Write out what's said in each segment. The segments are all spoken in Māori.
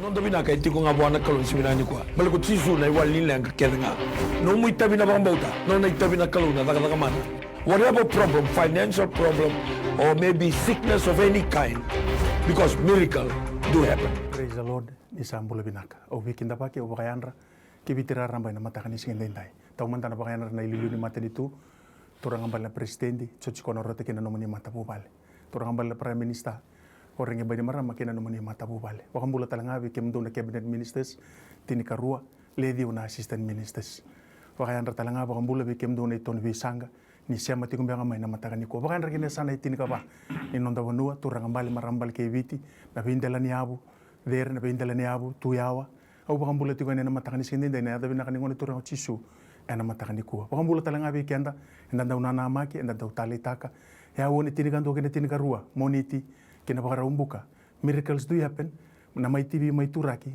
non da bina kai tiko nga buana kalon sebenarnya kuah. Balik ku sisu na iwal nila ang kakeda nga. No mo itabi na bang bauta. No na itabi na kalon na daga mana. Whatever problem, financial problem, or maybe sickness of any kind, because miracle do happen. Praise the Lord. Isambula binaka. O wikinda pa ki o bakayandra. Kibitira rambay na mata kanising denday. Tau mantana bakayandra na ililu ni mata dito. Turang ambal na presidente. Chochi kono rote kina nomani mata bubale. Turang ambal na prime minister. Orang yang banyak marah makin anu mani mata bubale. Wakam bula talangawi kem dona cabinet ministers tini karua lady una assistant ministers. Wakayandra talangawi wakam bula bi kem dona iton bisanga ni siapa tikum biang amai nama takani ko. Wakayandra kini sana tini kaba. Inonda wanua turang ambal marambal ke viti na bindela ni abu der na bindela ni abu tuyawa. Au wakam bula tikum ni nama takani sini dai na ada bina kani ngoni turang cisu nama takani ko. Wakam bula talangawi kenda enda una namaki enda tali taka. Ya woni tini kanto kene tini karua moniti kina bakara umbuka miracles do happen na mai TV mai turaki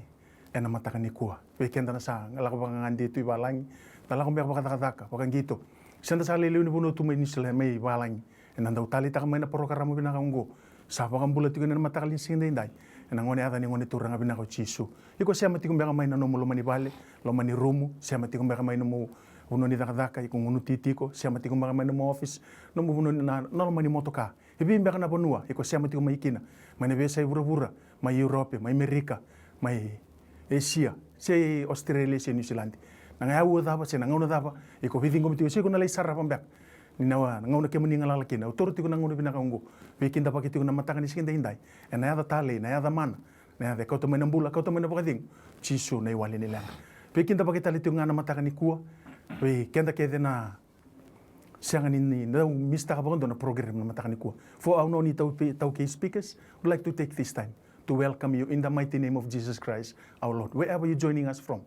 ena matakan ni kuah weekend na sa ngalako bangan dito ibalangi talako mbek bakataka bakan gitu senda sale leuni buno tu mai nisle mai balangi ena ndau tali tak mai na program binaka ungo sa bakan bulat ko na matakal sinde indai ena ngone ada ni ngone turanga binaka chisu iko sia mati ko mbek mai na no mulo mani bale lo mani rumu sia mati ko mbek mai no mo uno ni dakadaka iko ngunu titiko sia mati ko mbek mai no office no mo buno na no mani motoka Ibi mbaka na bonua, iko siya matiko maikina. May nabesa ibura-bura, may Europe, may Amerika, may Asia, siya Australia, siya New Zealand. Nangayawa dapa, siya nangauna dapa, iko viding ko matiko, siya ko nalay sarap ang mbak. Ninawa, nangauna kaya maninga lalakin, autority ko nangauna pinakaunggo. Bikin dapa kitiko na matakan iskin dahinday. E nayada tali, nayada mana, nayada kau to may nambula, kau to may napakating, chisu na iwali nila. Bikin dapa kita litio nga na matakan ni kuwa, kenda kaya na siang ini na mista ka na program na matakan ko. For our noni tau speakers, would like to take this time to welcome you in the mighty name of Jesus Christ, our Lord. Wherever you're joining us from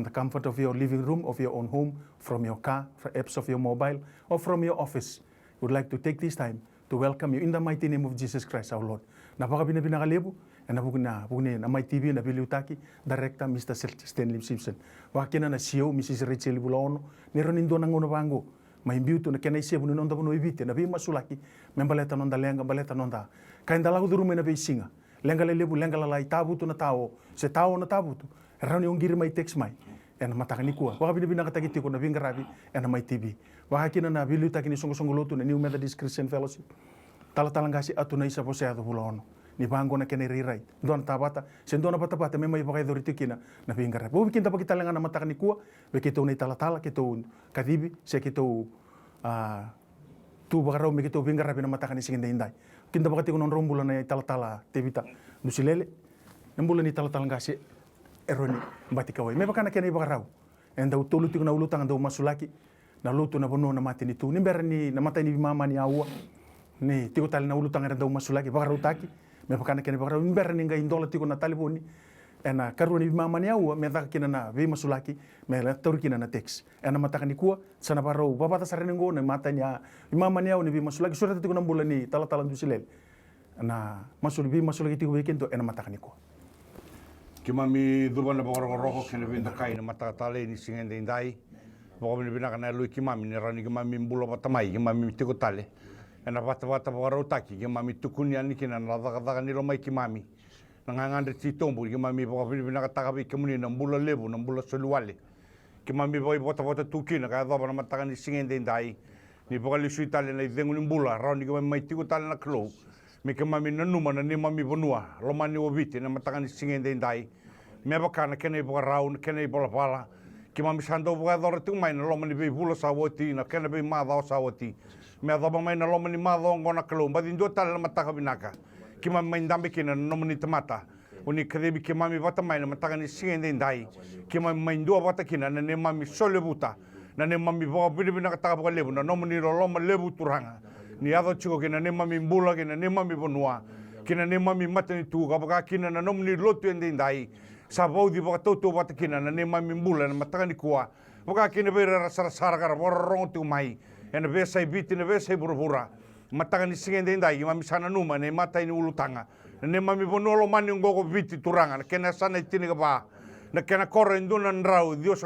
the comfort of your living room, of your own home, from your car, from apps of your mobile, or from your office, would like to take this time to welcome you in the mighty name of Jesus Christ, our Lord. Napaka pinakalebu, na bugni na my TV na biliutaki, director Mr. Stanley Simpson. Wakina na CEO Mrs. Rachel Bulono, niron indo nang unabango. May biuto na kena isiya bununonda buno ibite na bi masulaki membaleta nonda lenga baleta nonda kain dalahu durume na singa lenga lelebu lenga lalai tabuto na tao se tao na tabuto rani ongiri mai text mai en matakani kuwa waka binibina katagiti ko na bingarabi en mai TV waka kina na biluta kini songo lotu na New Methodist Christian Fellowship talatangasi atu na isa poseado bulono ni bango na kena rirai don tabata sen dona bata memai pakai doriti kina na bingarabi bo bikin tapaki talenga na matakani kuwa bekito na talatala kito kadibi se kito tu bakarau me kito bingarabi na matakani singin indai kinta bakati ko non rombula na talatala tebita nusilele nambula ni talatala ngasi eroni mbati kawai me bakana kena bakarau enda utuluti ko na ulutang ndo masulaki na lutu na bono na mati ni tu ni berni na mata ni mama ni awa ni tiko tali na ulutang ndo masulaki bakarau taki me pakana kene bakara imber ninga indola tiko na taliboni ena karuni mama ni awa me kina na ve masulaki me la turkina na tex ena mataka ni kuwa sana baro babata sarengo na mata ni mama ni awa ni ve masulaki surata tiko na mbula ni tala dusilel na masulaki tiko wekendo ena mataka ni kuwa kimami dubana bakara roko kene vinda kai na mata tale ni singende indai bako ni bina kana lui kimami ni rani kimami mbula batamai kimami tiko tale ena bata bakara utaki kimami tukunya ni kina na daga ni romai kimami nangangandre titombu kimami bako bina kataka bi kimuni na mbula lebu na mbula soluale kimami bata tukina ka daba na mataka ni singende indai ni bako li suitale na idengu ni mbula rani kimami mai tiko tale na klo me kimami na numa na ni mami bonua lomani obiti na mataka ni singende indai me bakana kene bako raun kene bala kimami sando bako dora tu mai na lomani be bula sawoti na kene be madao sawoti me adaba mai na lomani madao ngona klo mbadi ndo tale na mataka binaka kimami mai ndambe kina na nomani tamata uni kadebi kimami bata mai na mataka ni singende indai kimami mai ndo bata kina na ne mami sole buta na ne mami bako binibina kataka bako lebu na nomani loma lebu turanga ni ado chiko kina ne mami mbula kina ne mami bonua kina ne mami matani tu kabaka kina na nomani lotu ende indai sabaudi baka toto bata kina na ne mami mbula na mataka ni kuwa baka kina bera rasara kara borong tu mai ena besa ibiti na besa iburubura mataka ni singende indai mami sana numa ne mata ini ulutanga ne mami bonolo mani ngogo biti turanga na kena sana itini kaba na kena kore ndona nrau dios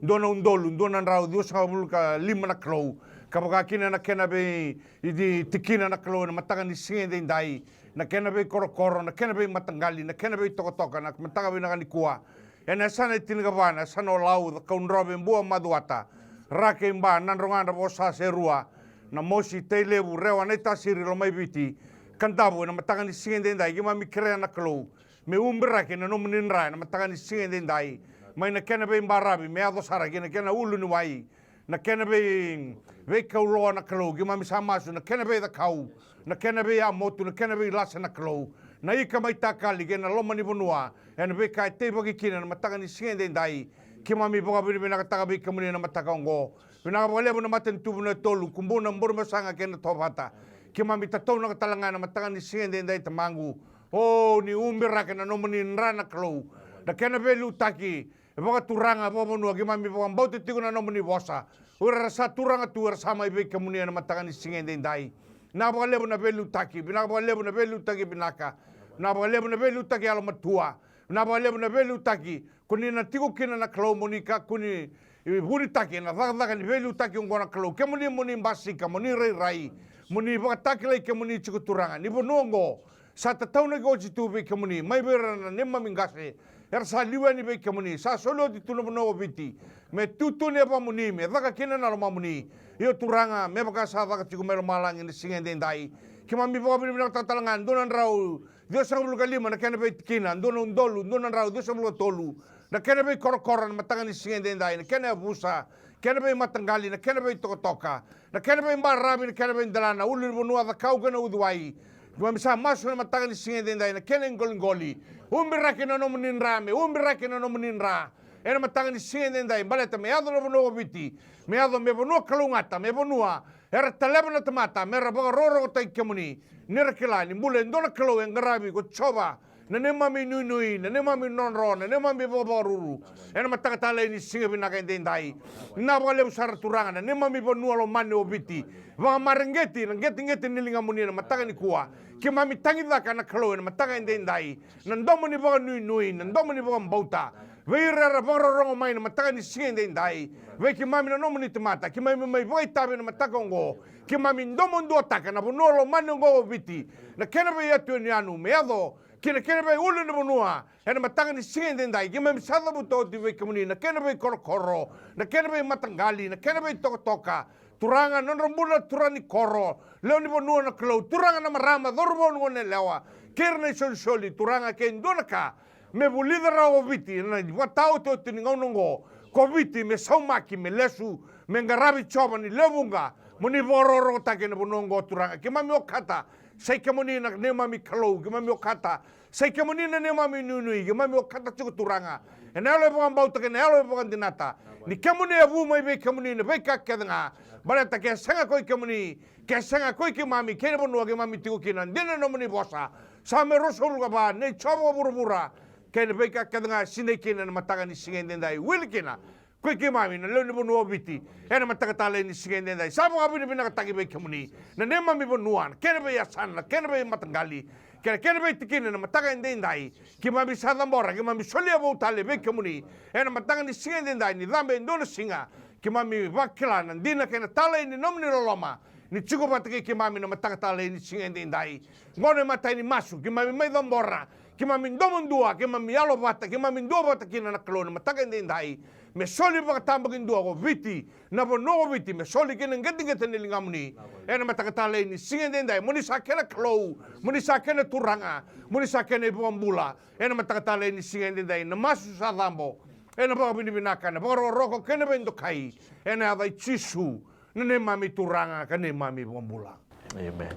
ndona undolu ndona nrau dios mulka lima na klo kabaka kina na kena be idi tikina na klo na mataka ni singende indai na kena be koro na kena be matangali na kena be tokotoka na mataga be na kanikua ena sana tinigavana sana lau the kaunrobe bua maduata rake mba nanrongana bosa serua na mosi teilevu rewa na tasiri lo mai biti kantabu na mataga ni singende ndai ki mami krea na klo me umbra ke na nomunin ra na mataga ni singende ndai mai na kena be mbarabi me ado sara ke na kena ulu ni wai na kena be kauloa na klo ki mami samasu na kena be da kau na kena be a motu na kena be lasa na klo na ika mai takali ke na loma ni bonua ena be kai te bagi kina na mataga ni singende ndai ki mami boga bini bina kataga be kamuni na mataga ngo bina boga lebu na maten tubu na tolu kumbu na mburu masanga ke na topata ki mami tatou na katalanga na mataga ni singende ndai tamangu o ni umbira ke na nomuni nrana klo na kena be lutaki boga turanga boga bonua ki mami boga mbauti tiku na nomuni bosa ura rasa turanga tu ura sama ibe kamuni na mataga ni singende ndai na boga lebu na be lutaki bina boga lebu na be lutaki binaka na boga lebu na be lutaki alo matua na boga lebu na be lutaki kuni na tiku kina na klo monika kuni buri taki na daga ni be lutaki ngona klo ke muni mbasika muni rai muni boga taki lai ke muni chiku turanga ni bonongo sa tatau na go jitu be ke muni mai bera na nemma mingase er sa liwa ni be ke muni sa solo di tuno bono biti me tutu ne ba muni me daga kina na ma muni yo turanga me baka sa daga chiku melo malang ni singende ndai ki mami boga bini bina tatalangan donan rau Dios ang lugar lima na kena be kina donan dolu donan rau Dios ang lugar tolu na kena be koro na matangan ni singende ndai na kena busa kena be matangali na kena be tokotoka na kena be mbarabi na kena be dalana ulu bonua da kau kana udwai Gua bisa masuk na matangan ni singende ndai na kena ngoli umbira kena no muninra me umbira kena no muninra ena matangan ni singende ndai baleta me ado no bonua biti me ado me bonua kalungata me bonua era talebana tamata mera boga roro tai kemuni nera kilani mule ndona kalo ngarabi ko choba na nemami nui na nemami nonro na nemami boboruru ena mataka tale ni singa binaka ndai na boga le sar turanga na nemami bonua lo mane obiti wa marengeti na ngeti nilinga muni na mataka ni kuwa ki mami tangi daka na kalo na mataka ndai na ndomo ni boga nui na ndomo ni boga mbauta Veira rongo mai na mataka ni singende ndai ve ki mami na nomu ni tamata ki mami mai voi tabe na mataka ngo ki mami ndomo ndo taka na bonolo manu ngo biti na kena be atu ni anu meado ki na kena be ulu na bonua na mataka ni singende ndai ki mami sada buto di ve kamuni na kena be koro na kena be matangali na kena be toka turanga non rombula turani koro leo ni bonua na klo turanga na marama dorbo ngone lewa kerne soli turanga ke ndonaka me bulidra o biti na watao to tingongo ko biti me saumaki me lesu me ngarabi choba ni levunga muni bororo take na bonongo turanga ke mami okata sai ke muni na ne mami kalo ke mami okata sai ke muni na ne mami nunui ke mami okata chuku turanga ena le bo ambau take na le bo dinata ni ke muni abu mai be ke muni na be ka kedanga baleta ke sanga koi ke muni ke sanga koi ke mami ke bono ke mami tiku kina dina no muni bosa same rosul ga ba ne chobo burbura kena beka kadanga sine kena na mataga ni singende ndai wil kena ko ke mami na le no no biti ena mataga tale ni singende ndai sabo abi ni bina katagi be kemuni na ne mami bonuan kena be yasan kena be matangali kena be tikina na mataga ndai ki mami sadambora ki mami solia bo tale be kemuni ena mataga ni singende ndai ni dambe ndona singa ki mami vakila na dina kena tale ni nomni loloma ni chuko patake ki mami na mataga tale ni singende ndai ngone matai ni masu ki mami mai dambora ki mami ndomon dua ki mami alo bata ki mami ndo bata kina na klona mataka ndai me soli baka tamba kin dua ko viti na bono viti me soli kina ngeti ni lingamuni ena mataka tale ni singende ndai muni sakena klo muni sakena turanga muni sakena bombula ena mataka tale ni singende ndai na masu sadambo ena baka bini binaka na baka roko kena bendo kai ena ada chisu ne mami turanga kane mami bombula amen.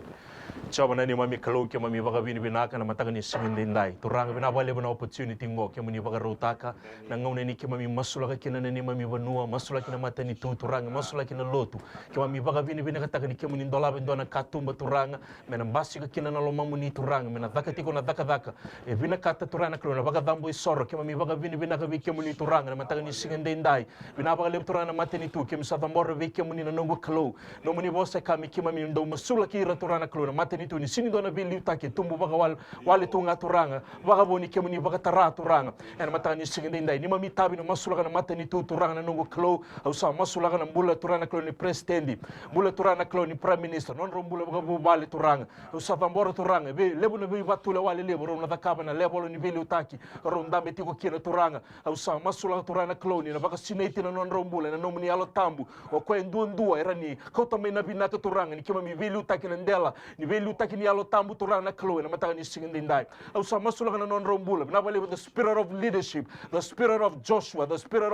Coba nani mami kalau ke mami baga bini binaka na mataga ni singende ndai turanga bina bale bana opportunity ngo ke muni baga rotaka na ngau nani ke mami masula ka kina nani mami banua masula kina mata ni tu turanga masula kina lotu ke mami baga bini binaka taka ni ke muni ndola bendona katumba turanga mena mbasi ka kina na lo mamuni turanga mena daka tiko na daka e bina kata turanga klo na baga dambo isoro ke mami baga bini binaka be ke muni turanga na mataga ni singende ndai bina baga le turanga mata ni tu ke misa tambor be ke muni na nongo klo no muni bosa kami ke mami ndo masula ki turanga klo na mata matani tu ni sini dona bili utaki tumbu baga wale tunga turanga baga boni kemuni baga tara turanga ena matani singende indai ni mami tabi na masulaga na matani tu turanga na nungu klo au sa masulaga na mbula turanga klo ni presidendi mbula turanga klo ni prime minister non rombula baga bubali turanga au sa tambora turanga be lebu na be batula wale lebu ro na takaba na lebu ni bili utaki ro ndambe tiko kina turanga au sa masulaga turanga klo ni na baga sineti na non rombula na nomuni alo tambu o ko ndua era ni kota me na binaka turanga ni kima mi bili utaki na ndela ni bili utaki ni alo tambu turanga klo na matanga ni singende indai au sa masulaga na non rombula na bale with the spirit of leadership, the spirit of Joshua, the spirit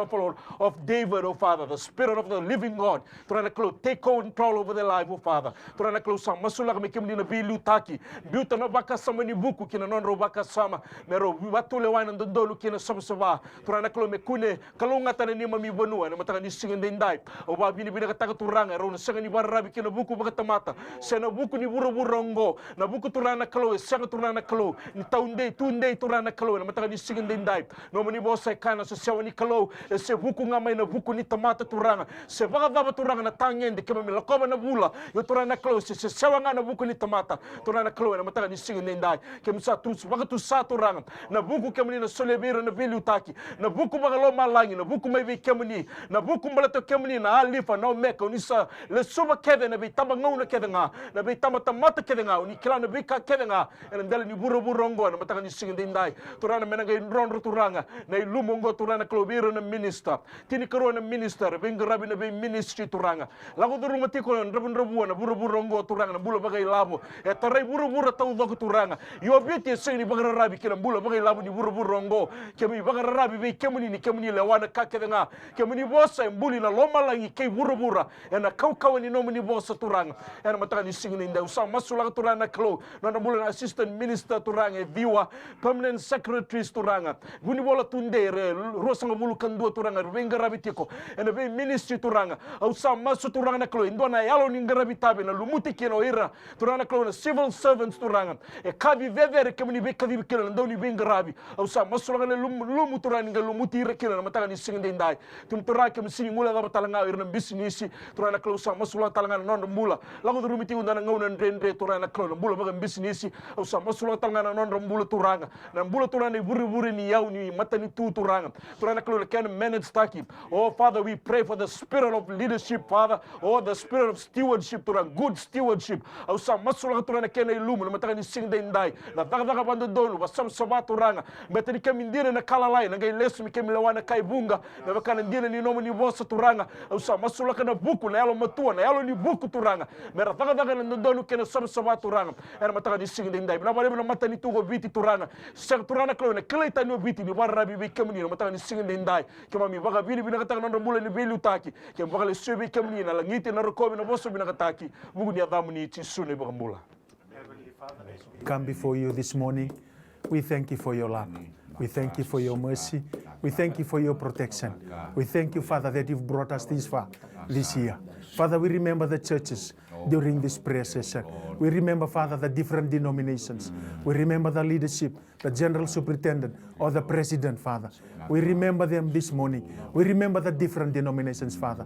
of David, oh Father, the spirit of the living God. Take control over their life, oh Father. Masulaga me kimni na bilu taki. Biuta na baka sama ni buku kina non ro baka sama. Mero batule wana ndondolu kina sama. Me kune kalunga tane ni mami banua na matanga ni singende indai. O ba bini bina kataka turanga ro na sanga ni barabi kina buku baka tamata. Sena buku ni buru na buku turana kalo sanga turana kalo ni tunde turana kalo na matanga ni singende indai. No mani bosa kana so sewa ni kalo se buku ngamai na buku ni tamata turanga. Se vaga daba turanga na tangende kema mi lakoba na bula. Yo turana kalo se sewa nga na buku ni tamata. Turana kalo na matanga ni singende indai. Kema sa tu vaga tu sa turanga. Na buku kema ni na solebira na bili utaki. Na buku vaga lo malangi na buku mai kema ni. Na buku mbalato kema ni na alifa na omeka unisa le suba kede na be tama ngau na kede nga. Na be tama tamata kede nga. Uni kila na bika kede nga. Ena ndela ni buru rongo na matanga ni singende indai. Turana menanga ronro turanga na ilumongo turana klobiro na minister tini karo na minister benga rabi na be ministry turanga lago duru matiko na rabun rabu na buru rongo turanga na bula bagay labo e taray buru taw do turanga yo biti sini bagara rabi kila bula bagay labo ni buru rongo kemi bagara rabi be kemuni ni kemuni le wana kakedenga kemuni bosa mbuli na loma langi ke buru ena kawkawani no muni bosa turanga ena mataka ni singini nda usa masula turanga klo na bula assistant minister turanga viwa permanent secretaries turanga guni bola tunde rosanga mulu kandua turanga venga rabitiko ena be ministry turanga au sa masu turanga na klo indona yalo ni ngarabitabe na lumuti kino ira turanga klo na civil servants turanga e kavi vevere kemuni be kavi kilo ndoni venga rabi au sa masu na lumu turanga lumuti ira kilo na mataka ni singinde ndai tum turaka msini mula ga talanga ira na business turanga klo sa masu talanga non mula lago rumiti undana ngona ndendre turanga klo na mula baga business au sa masu talanga non mula turanga na mula turanga buri ni yau ni matani tu turanga turanga klo can manage taki. Oh Father, we pray for the spirit of leadership, Father. Oh, the spirit of stewardship turanga, good stewardship. Au sa masula turanga kena ilumu na mataka ni singde ndai na daga bando dolu basam soba turanga betani kamindire na kalalai na ngai lesu mi kemilawana kai bunga na bakana ndire ni nomo ni bosa turanga au sa masula kana buku na yalo matua na yalo ni buku turanga mera daga na dolu kena soba turanga era mataka ni singde ndai na bale na matani tugo biti turanga ser turanga klo na kleta no biti ni barabi be kemni na mataka ni singde ndai kema mi baga bini bina kataka na mbula ni belu taki kema baga le sebe kemni na langite na rokobi na boso bina kataki bugu ni adamu ni tisune baga mbula. Come before you this morning. We thank you for your love. We thank you for your mercy. We thank you for your protection. We thank you, Father, that you've brought us this far this year. Father, we remember the churches during this prayer session. We remember, Father, the different denominations. We remember the leadership, the general superintendent or the president, Father. We remember them this morning. We remember the different denominations, Father.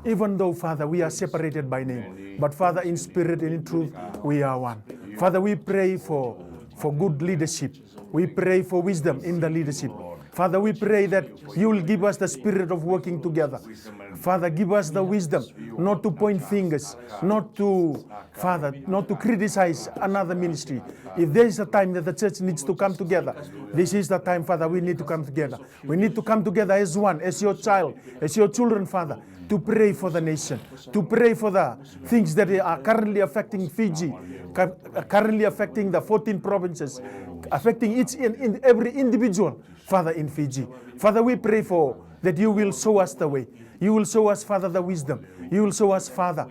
Even though, Father, we are separated by name, but Father, in spirit and in truth, we are one. Father, we pray for good leadership. We pray for wisdom in the leadership. Father, we pray that you will give us the spirit of working together. Father, give us the wisdom not to point fingers, not to, Father, not to criticize another ministry. If there is a time that the church needs to come together, this is the time, Father, we need to come together. We need to come together as one, as your child, as your children, Father, to pray for the nation, to pray for the things that are currently affecting Fiji, currently affecting the 14 provinces, affecting each and every individual, Father, in Fiji. Father, we pray for that you will show us the way. You will show us, Father, the wisdom. You will show us, Father,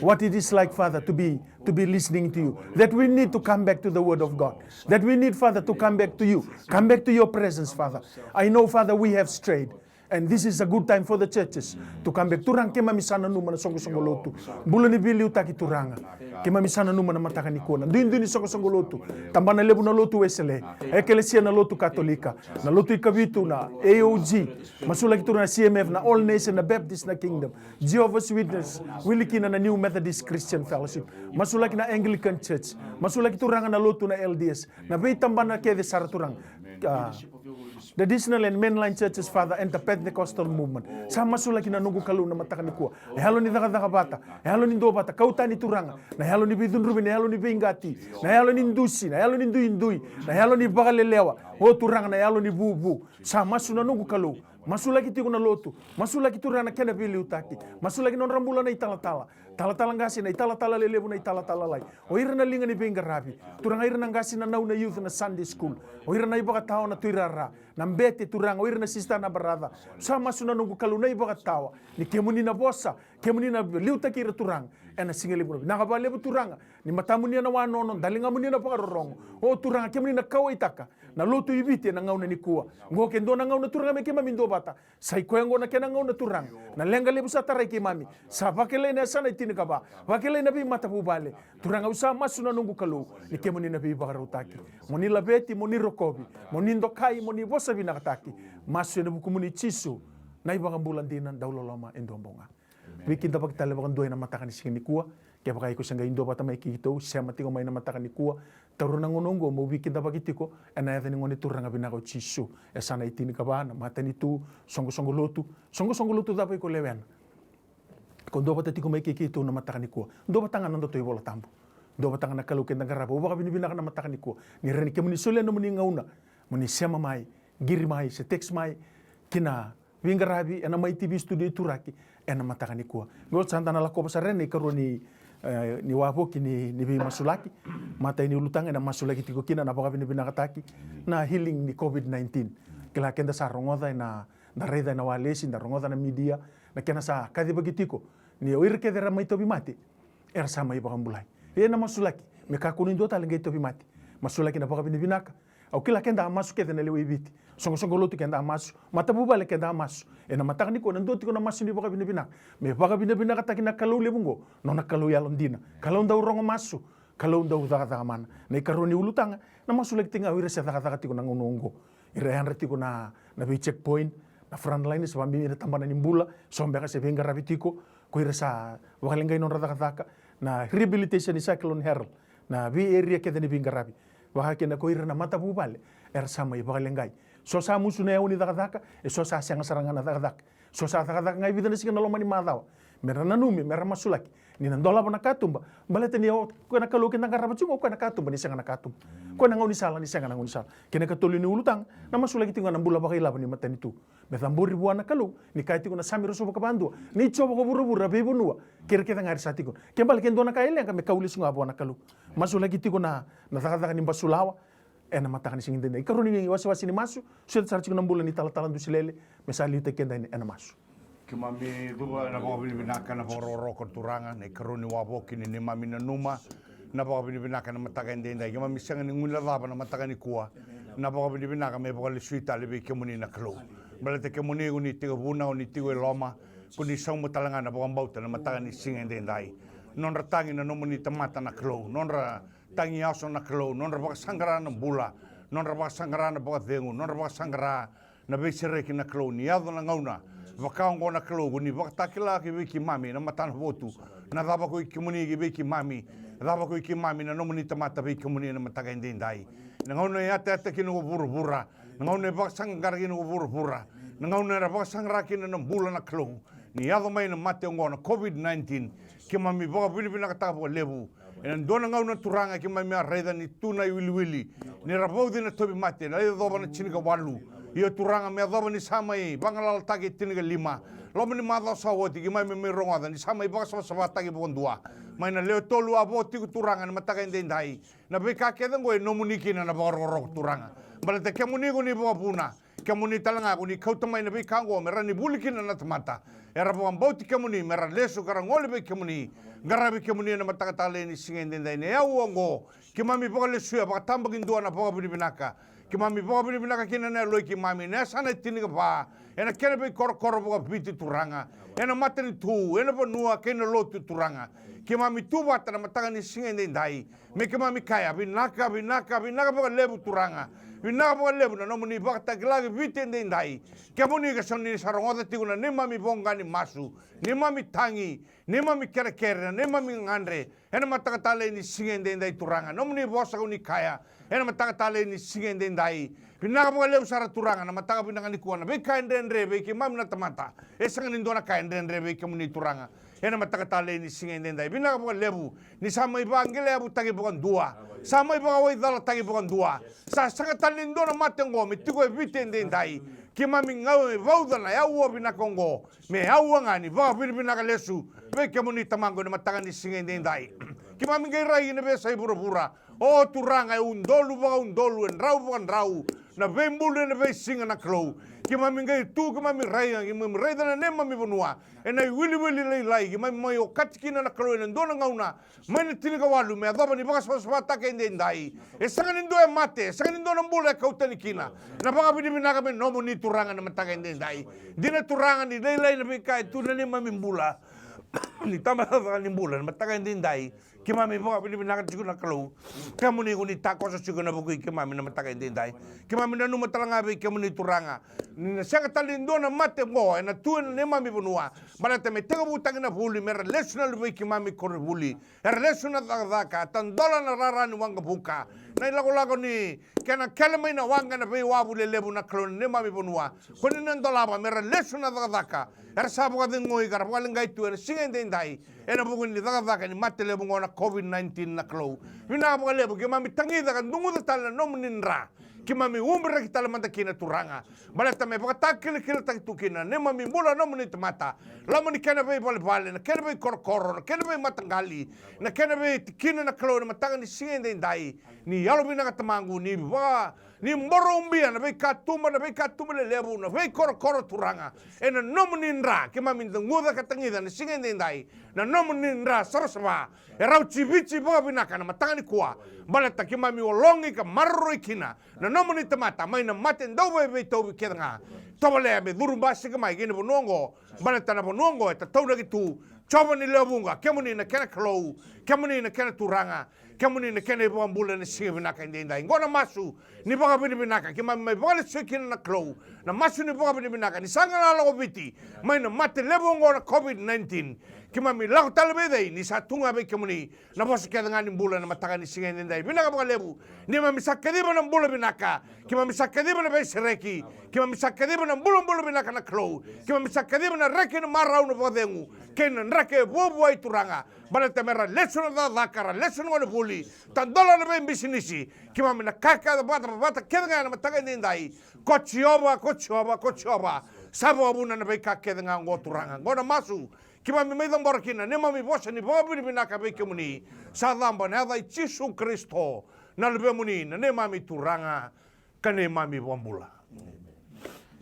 what it is like, Father, to be listening to you. That we need to come back to the Word of God. That we need, Father, to come back to you. Come back to your presence, Father. I know, Father, we have strayed. And this is a good time for the churches to come back. Turang ke mamisana numa na songo lotu. Bula ni bili utaki turanga. Ke mamisana numa na mataka ni kona. Duin ni songo lotu. Tambana lebu na lotu wesele. Ekelesia na lotu katolika. Na lotu ikabitu na AOG. Masula ki turanga CMF na All Nation na Baptist na Kingdom. Jehovah's Witness. Wilikina na New Methodist Christian Fellowship. Masula ki na Anglican Church. Masula ki turanga na lotu na LDS. Na bei tambana ke de saraturang. The additional and mainline churches, Father, and the Pentecostal movement. Sama sula kina nungu kalu na mataka ni kuwa. E halo ni daga bata, e halo ni do bata, kauta ni turanga, na halo ni bidun rubi, na halo ni bingati, na halo ni ndusi, na halo ni ndui, na halo ni bagalelewa, o turanga na halo ni bubu. Sama suna nungu kalu. Masula kiti kuna lotu, masula kitu rana kena bili utaki, masula kino rambula na itala-tala, tala-tala ngasi na itala-tala lelebu na itala-tala lai. O ira na linga ni benga rabi, turanga ira na ngasi na nau na youth na Sunday school, o ira na ibaga tao na tuirara, na mbete turanga, o ira na sista na barada. Sama suna nungu kalu na ibaga tawa, ni kemuni na bosa, kemuni na liutaki ira turanga, ena singeli muna. Nakabalebu turanga, ni matamunia na wanonon, dalinga munia na pakarorongo, o turanga kemuni na kawa itaka, na lotu ibite na ngauna ni kuwa. Ngo kendo na ngauna turanga me kema mindo bata. Sai koengo na kena ngauna turang. Na lenga lebu sa tarai ke mami. Sa pakele na sana itini kaba. Pakele na bi mata bubale. Turanga usa masu na nungu kalu. Ni kemo ni na bi bakarutaki. Moni labeti, moni rokobi. Moni ndokai, moni bosa binakataki. Masu na bukumuni chisu. Na ibang bulandinan dauloloma endombonga. Wikin dapat kita lebakan dua na matakan ni singini kuwa. Kaya pakai ko sangga indo bata mai kito. Siya mati ko may na matakan ni kuwa. Taruna ngonongo mo wikin dapat kitiko. Ena yata ni ngoni turanga binako chisu. Esana itini kaba na mata ni tu. Songo lotu. Songo lotu dapat ko lewen. Kung do bata tiko may kikito na matakan ni kuwa. Do bata nga nando to ibola tambo. Do bata nga nakalukin ng garabo. Baka binibinaka na matakan ni kuwa. Ni reni kemo ni sule no muni ngauna. Muni siya mamay. Giri mai. Se text mai. Kina wingarabi. Ena may TV studio turaki. Ena matakan ni kuwa. Ngo santa na lako basa reni karo ni wapo ni bi masulaki. Mata ini ulutang ena masulaki tiko kina na baka binibinakataki. Na healing ni COVID-19. Kila kenda sa rongoda na reda na walesi na rongoda na media. Na kena sa kadi bagitiko. Ni oir ke dera mai tobi mati. Era sama iba kambulai. E na masulaki. Me kakunin do talenga tobi mati. Masulaki na baka binibinaka. Au kila kenda amasu ke na lewe ibiti. Songo lotu kenda amasu. Mata bubale kenda amasu. E na mataka niko nando tiko na masu ni baka binibinaka. Me baka binibinaka takina kalau lebungo. Nona kalau yalon dina. Kalau ndau rongo masu. Kalau ndau daga mana. Na ikaroni ulutanga. Na masulaki tinga wira sa daga tiko na ngonongo. Ira yan retiko na bi checkpoint. Na frontline sa pambi na tambana ni mbula. Sombe ka sa venga rabitiko. Ko ira sa wakalengay non radaka na rehabilitation ni Cyclone Herald. Na bi area ke ni venga rabi. Waka kena ko ira na mata bubale. Era sama i wakalengay. So sa musu na yauni daga so sa siyang sarangan na daga. So sa daga ngai vida na siya na lomani madaw. Mera nanumi, mera masulaki. Ni nandola pa nakatumba. Balete niyo, ko nakalukin ng karabatsungo, ko nakatumba, ni siya nga nakatumba. Ko nangunisala, ni siya nga nangunisala. Kaya nakatuloy ni ulutang, na masulaki tinga ng bula bakailaban ni mata nito. Betamburi buwan na kalu, ni kahit ko na samiro sa kabandua. Ni chobo ko bura-bura, bebunua. Kira kita nga sa tikon. Kaya balikin doon na kailan, kami kaulis nga buwan na kalu. Masulaki tiko na natakataka ni basulawa. Na matakan ni singin din. Ikaroon ni wasi-wasi ni masu. Sulit sa chiko ng bulan ni talatalan do silele. Mesali ito kenda ni masu. Kimami dua na baka binibinaka na pangororokon turangan na ikaruni waboki ni mami na numa na baka binibinaka na matakan din dahil kimami siyang ngunilaba na matakan ni kuwa na baka binibinaka may baka lisuita libi kimuni na kalo balate kimuni uni tigo buna uni tigo loma kuni isang mo talaga na baka bauta na matakan ni singen din dahil non ratangi na numuni tamata na kalo non ratangi aso na kalo non baka sanggara ng bula non baka sanggara na baka dengu non baka sanggara na besireki na kalo niyado na ngauna Vakaongo na kalogo ni vakatakila ki wiki mami na matana votu na dava ko ikimuni ki wiki mami dava ko ikimami na nomuni tamata wiki muni na mataka indai na ngone yata kinu buru-bura na ngone vaksangar kinu buru-bura na ngone vaksangar kinu na bula na kalogo ni yado mai na mate ngona COVID-19 ki mami vaka bini kata ko lebu en dona ngona turanga ki mami areda ni tuna wili ni rabodi na tobi mate na do bana chinika walu ia turanga me adaba ni samai bangalal tagi tiniga 5 lo ni madha sawoti ki mai me rongoda ni samai baka sama tagi bondua mai na leo tolu aboti ku turanga na mataka indai na beka keda ngoi nomuniki na bagororok turanga balate kemuni ko ni baka puna Kamuni talanga kuni kautamai na be kango mera ni bulikina na tamata. Era po ambauti kamuni mera lesu karangole be kamuni. Garabi kamuni na matakatale ni singende ne awongo. Kimami po lesu ya pakatambagin doa na po binaka. Kimami po binaka kina na loy kimami na sana tiniga pa. Ena kena be kor po biti turanga. Ena matani tu ena po nua kena lotu turanga. Kimami tu bata na mataka ni singende dai. Me kimami kaya binaka po lebu turanga. Binaka po lebu na nomuni pakata glagi biti ndai. Kamuni ka soni sarongoda tiguna ni mami bonga ni masu. Ni mami tangi, ni mami kere ni mami ngandre. Ena matakatale ni singende dai turanga. Nomuni bosa ni kaya. Ena matakatale ni singende dai. Binaka po lebu sara turanga na mataka binaka ni kuana. Be kaindendre be kimami na tamata. Esang nindona kaindendre be kamuni turanga. Ena matakatale ni singende dai. Binaka po lebu ni sama iba angele abu tagi bukan dua. Sama iba awai dala tagi bukan dua. Sa sangatali ndona matengo mitiko evitende dai. Kimami ngau vaudana ya uwa binakongo. Me awa ngani va binaka lesu. Be kamuni tamango na mataka ni singende dai. Kimami ngai rai na be sai pura-pura. O turanga undolu enrau na bembulu na be singa na klo. Kimami ngai tu kimami rai dana ne mami bonua. Ena wili lai kimami mai o katikina na klo na ndona ngauna. Mai tiniga walu me adaba ni bagas paswata ke ndai. E sanga ndo e mate, sanga ndo na mbula kautani kina. Na baka binaka me nomo ni turanga na mataka ndai. Dina turanga ni lai na be kai tu na ni mami mbula. Ni tamata ni mbula na mataka ndai. Kimami baka binaka tikuna klo. Kamuni kuni tako sa siguna buku kimami na mataka ndai. Kimami na numa talanga be kamuni turanga. Ni sanga talindo na mate mo na tu ne mami bonua. Balata me tega butang na buli mer national be kimami kor buli. Relational daka tandola na rarani wanga buka. Na ilago ni kana kalmai na wanga na be wabu lebu na klo ne mami bonua. Kuni nandola ba mer national daka. Sabu ka ngoi gar walingai tu singende ndai. Ena bugun ni daka ni mate lebu ngona COVID-19 na klo. Vina ba lebu kimami tangi daka ndungu tala nomuninra. Kimami umbre kita lamanda kina turanga. Balata me pakatakil kila taktukina. Ne mami mula nomuni tamata. Lamani kena be bale na kena be korkoro na kena be matangali na kena be kina na klo na matanga ni singende ndai. Ni yalo binaka tamangu ni ba ni mborombia na be katuma le lebu na be korkoro turanga. Ena nomuni nra kimami nguda katangida ni singende ndai. Na nomuni nra sarasama. Erau cibici ba binaka na matanga ni kuwa. Balata kimami olongi ka marro ikina. Na nomuni tamata mai na mate ndau be tobi kedanga. Tobale be durumba sigamai gene bonongo. Balata na bonongo eta tau gitu. Coba ni lebunga kemuni na kena klo. Kemuni na kena turanga. Kemuni na kena ibu ambula na singa binaka ndai. Ngona masu ni baka binaka kimami mai bale sekina na klo. Na masu ni baka binaka ni sanga la obiti. Mai na mate lebungo na COVID-19. Kimami lau talabedai ni satunga be kemuni na bosa kedanga ni bula na mataka ni singende ndai. Binaka baka lebu. Ni mami sakadiba na bula binaka. Kimami sakadiba na be sereki. Kimami sakadiba na bula binaka na klo. Kimami sakadiba na reki na marau na bodengu. Kena nrake bobo ai turanga. Bana temera lesu na dakara lesu na buli. Tandola na be bisinisi. Kimami na kaka da bata kedanga na mataka ni ndai. Kochioba. Sabo abuna na be kedanga ngo turanga. Ngona masu. Kimami mai dambarakina ne mami bosa ni bobo ni binaka be kemuni. Sadamba na dai Yesu Kristo. Na lebe muni na ne mami turanga kane mami bombula.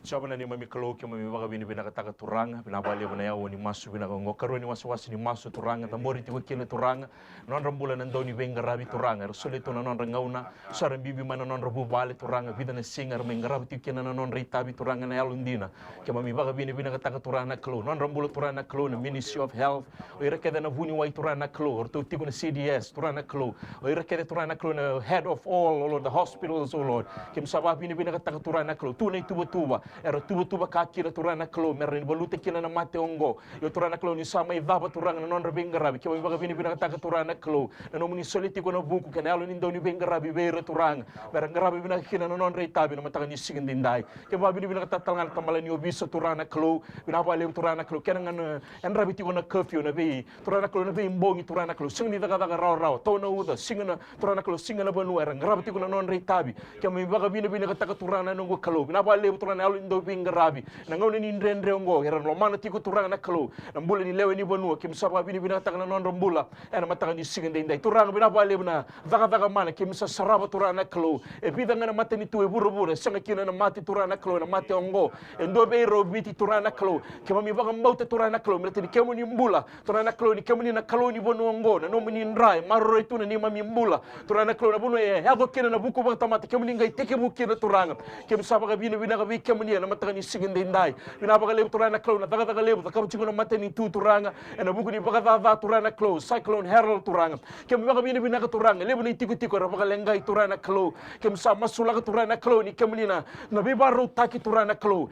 Siapa na ni mami kalo ke mami baka bini binaka taka turanga bina bali bina ya woni masu bina ngo karo ni wasi ni masu turanga tambori ti wakile turanga non rambula nan doni benga rabi turanga rasuli to non rangauna saran bibi mana non rabu bali turanga bidana singar menga rabi ti kena non ritabi turanga na alundina ke mami baka bini binaka taka turanga kalo non rambula turanga kalo na Ministry of Health o ira keda na vuni wai turanga kalo or to tigo na CDS turanga kalo o ira keda turanga kalo na head of all the hospitals oh Lord ke msaba bini binaka taka turanga kalo tu na tuba era tuba kakira turana klo merin balute kina na mate ongo yo turana klo ni sama ivaba turanga non rabinga rabi ke baga vini bina taka turana klo na nomuni soliti ko na buku kana alo ni ndoni benga rabi vera turanga merang rabi bina kina non reitabi no mataka ni sigindindai ke ba bini bina tatangan kamala ni obisa turana klo bina ba le turana klo kena ngana en rabi ti ko na curfew na be turana klo na be mbongi turana klo sing ni daga raw to na uda singana turana klo singana banu era rabi ti ko na non reitabi ke mi baga bini bina taka turana no klo bina ba le turana alo ndo bingarabi na ngone ni ndrendre ngo era lo mana tiku turanga na kalo na mbula ni lewe ni bonua kim sapa bini bina tanga non mbula era matanga ni sigende ndai turanga bina bale bina vaga mana kim sa saraba turanga na kalo e bida ngana mate ni tu e buru sanga kina na mate turanga na kalo na mate ongo e ndo be ro biti turanga na kalo kema mi vaga mbauta turanga na kalo mete ni kemu ni mbula turanga na kalo ni kemu ni na kalo ni bonua ngo na no mini ndrai marro itu ni mami mbula turanga na kalo na bonua e hago kina na buku bata mate kemu ni ngai teke buki na turanga kim sapa ga bina bina ga bi kemu ni na matanga ni sigende ndai bina baga lebu turanga na kalo na daga lebu ka chigo na mate ni tu turanga e na buku ni baga va turanga na kalo cyclone herald turanga kem baga bina bina ka turanga lebu ni tiku tiku ra baga lengai turanga na kalo kem sa masula ka turanga na kalo ni kem ni na bi baru taki turanga na kalo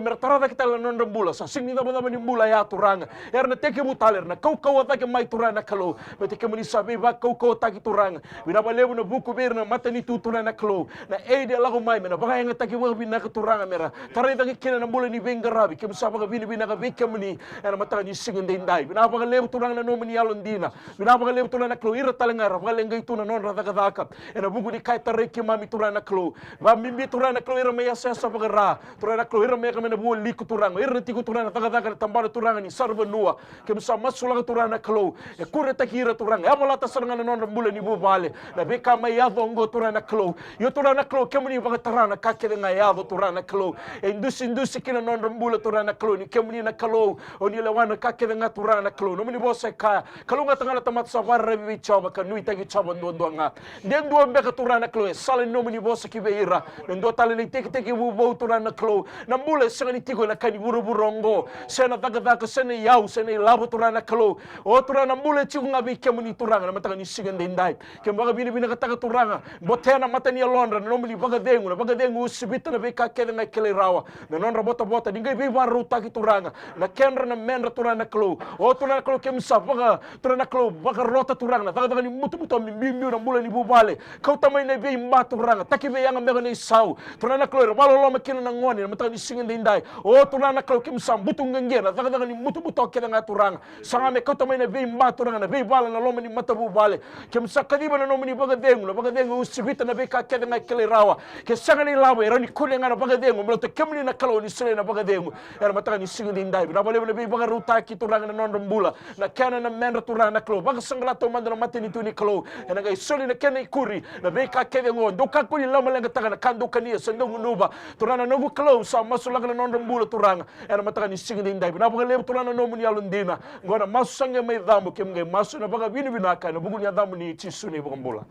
mer tarada kita la non rembula sa sing ni da ni mbula ya turanga na teke mutaler na kau taki mai turanga na kalo bete kem ni sabe ba kau taki turanga bina ba lebu na buku ber na mate ni tu turanga na kalo na ede la ko mai mena baga yang taki baga bina ka turanga mera tarada ki kena na mbula ni bengarabi kem sa baga bina bina ka kem ni era mata ni sigende ndai bina baga lebu turanga na no mani alondina bina baga lebu turanga na kalo ira talengara baga lengai tu na non rada ka ena buku ni kai tare ki mami turanga na kalo ba mimbi turanga na kalo ira me yasa sa baga ra turanga na kalo ira me ka mena bu liku turanga ira tiku turanga daga tambara turanga ni sarva nua kem sa masula turanga na kalo e kure takira turanga ya bola tasaranga na non rambula ni bu bale na beka mai yado ngo turanga na kalo yo turanga na kalo kem ni baga tarana ka ke nga yado turanga na kalo e indusi kina non rambula turanga na kalo ni kem ni na kalo oni lewana ka ke nga turanga na kalo no mini bosa ka kalo nga tangala tamat sa warre bi chaba ka nui tagi chaba ndo nga den do mbeka turanga na kalo sale no mini bosa ki beira ndo tale ni teke bu bo turanga na kalo na mbula sanga ni tigo na kani buru burongo sena daga sena yau sena labu turanga na kalo o turanga na mbula chiku nga bi kem ni turanga na matanga ni sigende ndai kem baga bini ka taga turanga botena matani alondra no mini baga dengu usibita na beka ke nga kele rawa na non bota dingai bi baru taki turanga na kenra na menra turanga na kalo o turanga na kalo kem sa baga turanga na kalo baga rota turanga daga ni mutu mi bimbi na mbula ni bubale kau tamai na bi mba turanga taki be yang mega ni sau turanga na kalo malo lo makina na ngoni na matanga ni sigende ndai o turanga na kalo kem sa butu ngengera daga ni mutu ke nga turanga sanga me kau tamai na bi mba turanga na bi bala na lo ni mata bubale kem sa kadiba na no mini baga dengu usibita na beka ke nga kele rawa ke sanga ni lawa era ni kule nga na baga dengu mlo te kem ni na kalo ni sele na baga dengu era matanga ni sigende ndai na bale na bi baga ruta ki turanga na non mbula na kana na menra turanga na kalo baga sangla to mandra matini tu ni kalo ena ga soli na kene ikuri na beka ke ngo ndoka kuli lama lenga taga na kando kania sendo nuba turanga no kalo sa masula na non mbula turanga era matanga ni sigende ndai na baga le turanga no muni alundina ngona masanga mai damu kemge masu na baga bini binaka na bugu ni damu ni chisuni mbula.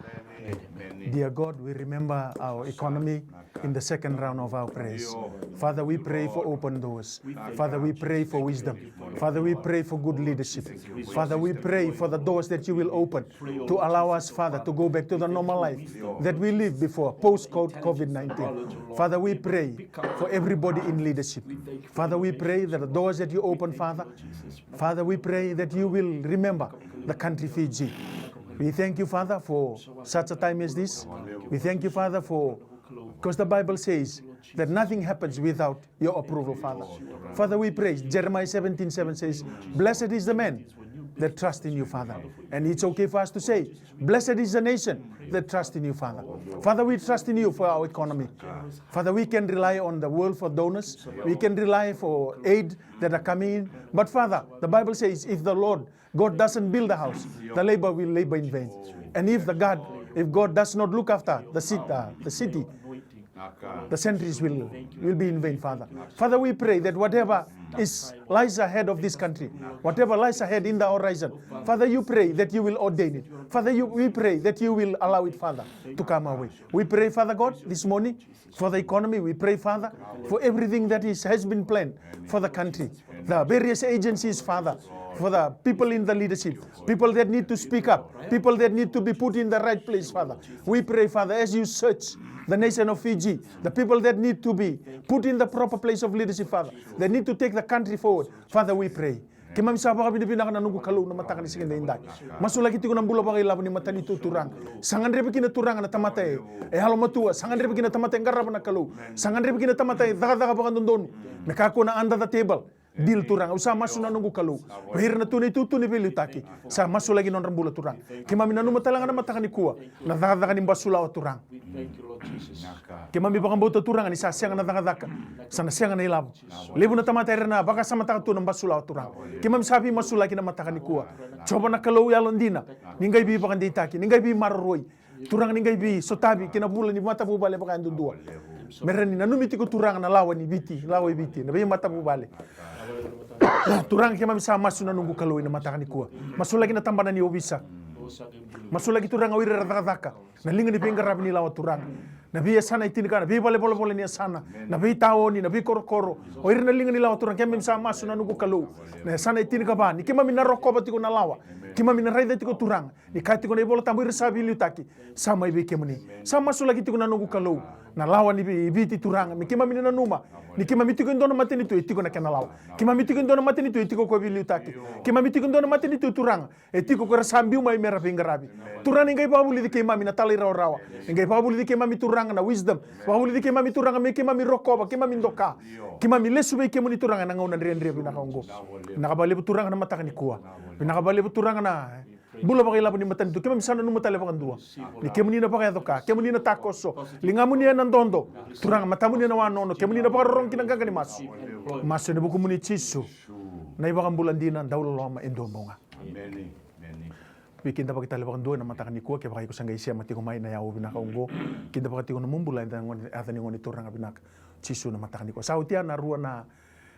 Dear God, we remember our economy in the second round of our prayers. Father, we pray for open doors. Father, we pray for wisdom. Father, we pray for good leadership. Father, we pray for the doors that you will open to allow us, Father, to go back to the normal life that we lived before, post-COVID-19. Father, we pray for everybody in leadership. Father, we pray that the doors that you open, Father, we pray that you will remember the country Fiji. We thank you, Father, for such a time as this. We thank you, Father, because the Bible says that nothing happens without your approval, Father. Father, we pray. Jeremiah 17:7 says, blessed is the man that trusts in you, Father. And it's okay for us to say, blessed is the nation that trusts in you, Father. Father, we trust in you for our economy. Father, we can rely on the world for donors. We can rely for aid that are coming in. But Father, the Bible says, if the Lord God doesn't build a house, the labor will labor in vain. And if God does not look after the city, the centuries will be in vain, Father. Father, we pray that whatever lies ahead of this country, whatever lies ahead in the horizon, Father, you pray that you will ordain it. Father, we pray that you will allow it, Father, to come our way. We pray, Father God, this morning for the economy. We pray, Father, for everything that has been planned for the country. The various agencies, Father, for the people in the leadership, people that need to speak up, people that need to be put in the right place, Father. We pray, Father, as you search the nation of Fiji, the people that need to be put in the proper place of leadership, Father, that need to take the country forward. Father, we pray. Kima misa pa kami pinaka nanunggu kalau na mata kan sigenda inday. Masula kiti ko nang bula pa kay laban ni mata ni tuturang. Sangan rebi kina turang na tamatay. Halo matua, sangan rebi kina tamatay ngarap na kalau. Sangan rebi kina tamatay daga pa kan dondon. Mekako na under the table. Dil turang usa masu na nunggu kalau. Bahir na tunai tutu ni beli taki. Sa masu lagi non rambula turang. Kima mina numa talanga na matakani kuwa. Na daka ni basula o turang. Kima mi bakang bauta turang ni sa siang na daka. Sana siang na ilabu. Lebu na tamata na baka sama taka tu na basula o turang. Kima mi sabi masu lagi na matakani kuwa. Coba na kalau yalon dina. Ningai bi bakang ditaki. Ningai bi marroi. Turang ningai bi sotabi kina bulan ni mata bu bale bakang dua. Merani na numiti ko turang na lawa ni biti. Lawa biti. Na bi mata bu bale. Turang kema bisa masu na nunggu kalau ina matakani kuwa. Masu lagi na tambana ni obisa. Masu lagi turang awira rata-rata. Na linga ni pinggir rabi ni lawa turang. Na bi sana itini kana. Bi bole ni sana. Na bi taoni, na bi koro-koro. Oira na linga ni lawa turang kema bisa masu na nunggu kalau. Na sana itini ka ba. Ni kema mina roko batiko na lawa. Kima mina raida tiko turang. Ni kati ko na ibola tambu irasabi liutaki. Sama ibi kema ni. Sama masu lagi tiko na nunggu kalau. Na lawa ni biti turang. Mi kima mina na numa. Ni kima mitiko ndono mateni tu itiko na kena lawa. Kima mitiko ndono mateni tu itiko ko biliutaki. Kima mitiko ndono mateni tu turang. Etiko ko rasambi umai mera pingarabi. Turang ngai babuli di kima mina tali rawa. Ngai babuli di kima mi turang na wisdom. Babuli di kima mi turang mi kima mi rokoba, kima mi ndoka. Kima mi lesu be kima ni turang na ngauna rian bina kaunggo. Nakabali bu turang na matakani kuwa. Nakabali bu turang na bula pakai lapu ni matan itu kema misana numu tale pakan dua ni kemuni na pakai toka kemuni na takoso lingamuni na ndondo turang matamuni na wanono kemuni na pakai rong kinang kagani masu ne buku muni cisu na ibakan bulan dina daul loma endo monga bikin dapat kita lepakan dua na matakan ni kuwa kaya pakai kusangga isia mati kumai na yawo binaka unggo kita pakai tiko na mumbula ita ngoni ata ni ngoni turang binaka cisu na matakan ni kuwa sautia na rua na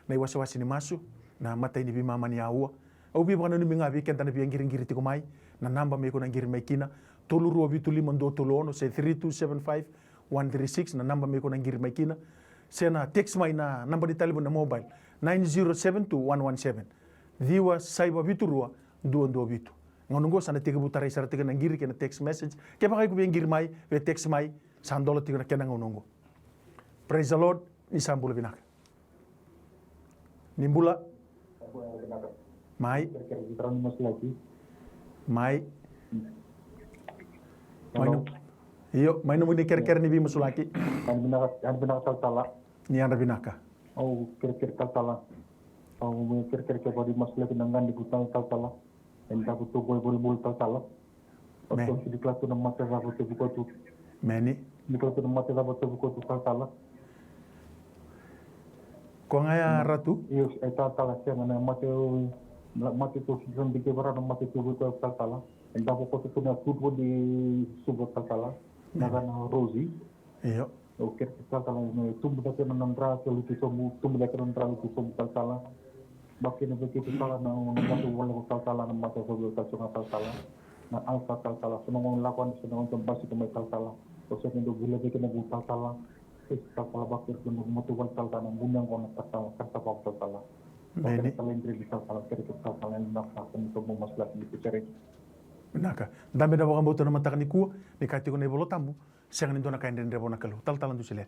iwasi-wasi ni masu na mata ini bimama ni yawo Obi baka nanu mingabi kenta na biang giring-giri tiko mai na namba me ko na giring mai kina tolu rua bitu lima ndo tolu ono se 3275-136 na namba me ko na giring mai kina se na text mai na namba di talibon na mobile 9072-117 diwa saiba bitu rua ndo bitu ngonongo sana tiga butara isara tiga na giri kena text message ke baka ko biang giring mai we text mai $100 tiga na kena ngonongo. Praise the Lord ni sambula binaka nimbula Mai, Mai nung ni ker ni bimu sulaki. An binaka tala. Ni anda binaka. Oh ker tala. Oh ker body masulaki nangan di butang tala. Enta butu bol tala. Oto si diklatu na mata sa butu buko. Meni. Diklatu na mata sa butu buko tala. Ko ngaya ratu? Iyo eta tala siya na mati tu sidang dike bara mati tu buta tala enda ko tu na football di subo tala na Rosie iyo oke tala no tumbu da ke nandra ke lutu somu tumbu da ke nandra lutu somu tala bakin na begitu tala na mati wala ko tala na mati sobo tala na alfa tala sunong lakon sunong tambasi ko may tala so sa ndo gila ke na buta tala tala bakir ko matu wal tala na bunang ko na tala kata pa tala Meni. Naka, dami da wakang boto na matakan ni kuwa, ni kati ko na ibolo tambu, siya nga nindo na kain rin rebo na kalu, tal-talan do sila.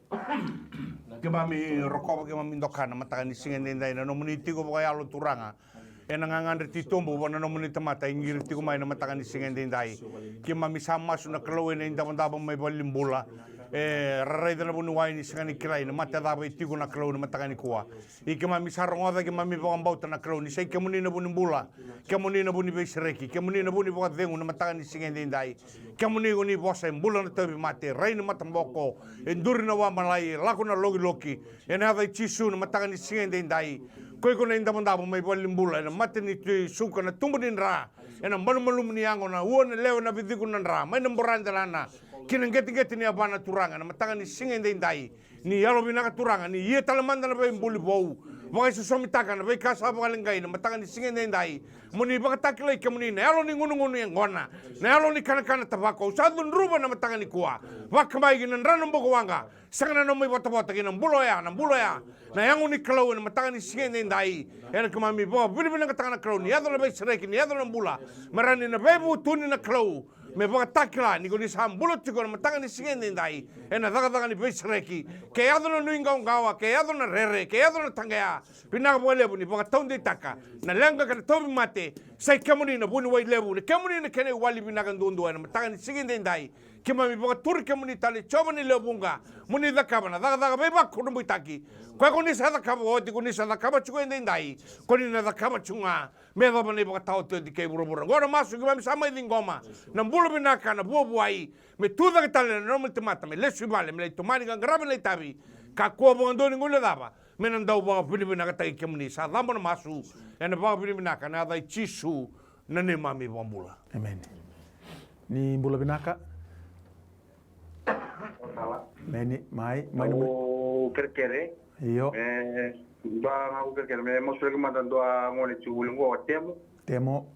Kemami rokok kemami ndokan matakan ni singen dendai na nomuniti ko kaya alo turanga. E nangangandre ti tombo wana nomunita mata ingir ti ko mai na matakan ni singen dendai. Kemami sama su na kalawe na indabang-dabang may balimbula. Rarai na bunuway ni singen ni kirai na mata dabay ti ko na kalawe na matakan ni kuwa. Kemami sarong kemami pangambauta na kalawe ni say kemuni na bunimbula. Kemuni na bunibay sireki. Kemuni na bunibay dengu na matakan ni singen dendai. Kemuni ko ni bosa mbula na tabi mate. Ray na matamboko. Enduri na wamalay. Lako na logi-logi. Yan haday chisu na matakan ni singen dendai. Koi ko na indabang-dabang may balimbula. Na mata ni suka na tumbunin ra. Yan ang malum-malum niyango na uwan na lewa na bidikunan ra. May namboranda na. Kinanggeti-geti ni abana turangan. Na matakan ni singen dendai. Ni yalo binaka turangan. Ni iya talamanda na ba yung buli-bow. Mga susumitakan na ba yung kasaba kalingay. Na matakan ni singen dendai. Muni baka takilay ka muni. Na yalo ni ngunung-ngunung yung gona. Na yalo ni kanakana tabako. Sa doon ruba na matakan ni kuwa. Waka may ginan ranong bukawanga. Saka na may bata-bata ginang buloya. Na yang unik kalau na matakan ni singen dendai. Yan kumami po. Binibin ang katakan na kalau. Ni yado na ba yung sireki. Ni yado na bula. Marani na ba yung tunin na kalau. Me baka takila ni ko ni sambulot ko na matakan ni singen dendai. Na daga ni ba yung sireki. Kaya yado na nuing gawa. Kaya yado na rere. Kaya yado na tanggaya. Pinakabuhay lebu ni baka taon di taka. Na langga ka na taon mate. Say kamuni na bunuway lebu. Na kamuni na kene wali binakan doon na matakan ni singen dendai. kima mi baka tur ke muni tali coba ni lebunga muni dakaba na daga beba kuno buitaki kwa kuni sa dakaba oti kuni sa dakaba chuko ndai kuni na dakaba chunga me da bani baka tau te dike buru ngora masu kima mi sama ngoma na bulu binaka na bubu ai me tu daga tali na no te mata me lesu vale me le tomani ga grave le tabi ka ko bo ndoni ngule daba me na ndau baka pini binaka tai ke muni sa damba na masu ena baka pini binaka na dai chisu na ne mami bambula. Amen. Ni bula binaka. Meni mai o kerkere iyo ba ngau kerkere me mo sele ma dan doa ngone chulu ngo temo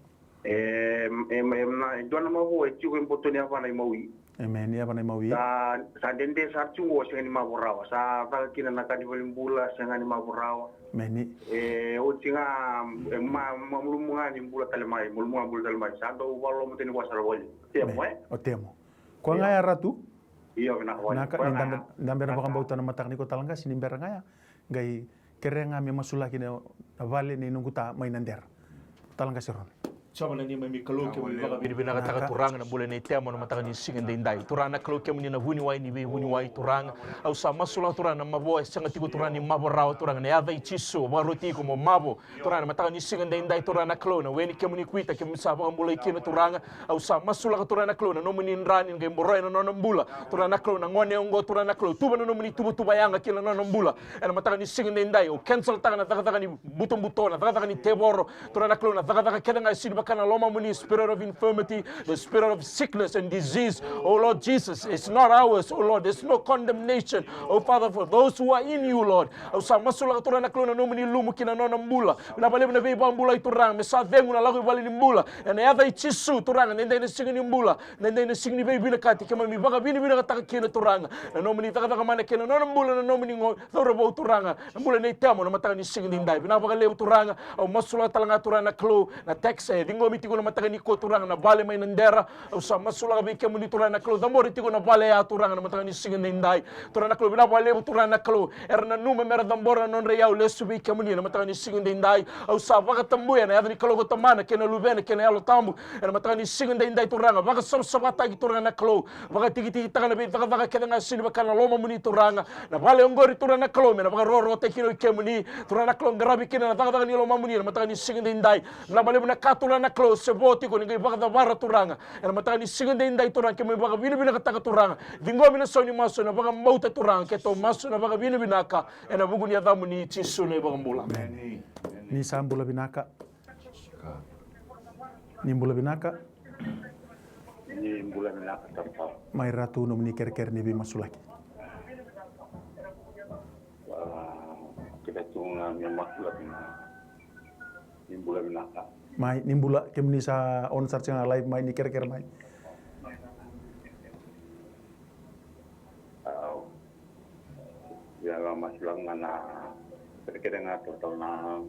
na dona ma ho chi ko mbotoni apa na maui amen ya bana maui sa dende sa chungo sengani ma borawa sa ta kina na kadi bula sengani ma borawa meni o tinga ma mulunga ni bula talemai mulunga bula talemai sa do walo mo teni wasara wali temo o temo ko ngaya ratu iyo na ko naka ndambe na bakamba utana matakni ko talanga sini beranga ya gai kerenga me masula kine vale ni nunguta mainandera talanga siron Coba na ni mami kaloke mo baka binibina ka taka turanga na bula ni tema na mataka ni singin dindai turana kaloke mo ni na huni wai ni be huni wai turanga au sa masula turana mabo sanga tigo turana ni mabo raw turanga na ava ichiso baroti ko mo mabo turana mataka ni singin dindai turana klona weni ke mo ni kuita ke mo sa baka bula ikina turanga au sa masula ka turana klona no mo ni nrani ngai moroi na no bula turana klona ngone ngo turana klo tuba no mo ni tubu yanga kila no bula ena mataka ni singin dindai o cancel taka ni buton butona taka ni teboro turana klona taka kedanga sini kana loma muni spirit of infirmity, the spirit of sickness and disease. Oh Lord Jesus, it's not ours, oh Lord. There's no condemnation, oh Father, for those who are in you, Lord. Oh sa masula katura na klona no muni lumu kina no mbula. Na bale na be bambula iturang, me sa vengu na lagu bali mbula. Na yava ichisu turang, nende na singi mbula, nende na singi be bina kati kama mi baga bini bina kataka kina turanga. Na no muni taka mana kina no mbula na no muni ngo thoro bo turanga. Mbula na itamo na mataka ni singi ndai. Bina baga le turanga, oh masula talanga turana klo na taxe dingo miti ko na mataka ni ko turanga na bale may nandera sa masula ka bikya mo ni turanga na klo damori ti ko na bale ya turanga na mataka ni singin ndai turanga na klo bina bale mo turanga na klo erna numa mera dambora non reyaw lesu bikya mo ni na mataka ni singin ndai au sa baka tambuya na yadni klo ko tamana kena lubena kena yalo tambu na mataka ni singin ndai turanga baka sabata gi turanga na klo baka tigi taka na be baka keda nga sini baka na loma mo ni turanga na bale ngori turanga na klo me na baka roro te kino ikya mo ni turanga na klo ngarabi kina na taka ni loma mo ni na mataka ni singin ndai na bale mo na katula na klo seboti ko ngai baka bara turanga ena mataka ni singende indai turanga ke baka bina kataka turanga dingo mina soni maso na baka mauta turanga ke to maso na baka bina ka ena buguni adamu ni chisu na baka mbula ni sambula binaka ni mbula binaka ni mbula binaka tampa mai ratu no mni ker ni bi masulaki kita tunga mi masulaki ni mbula binaka mai nimbula kemni sa on searching live mai ni ker mai ya la masulang ngana ker nga total na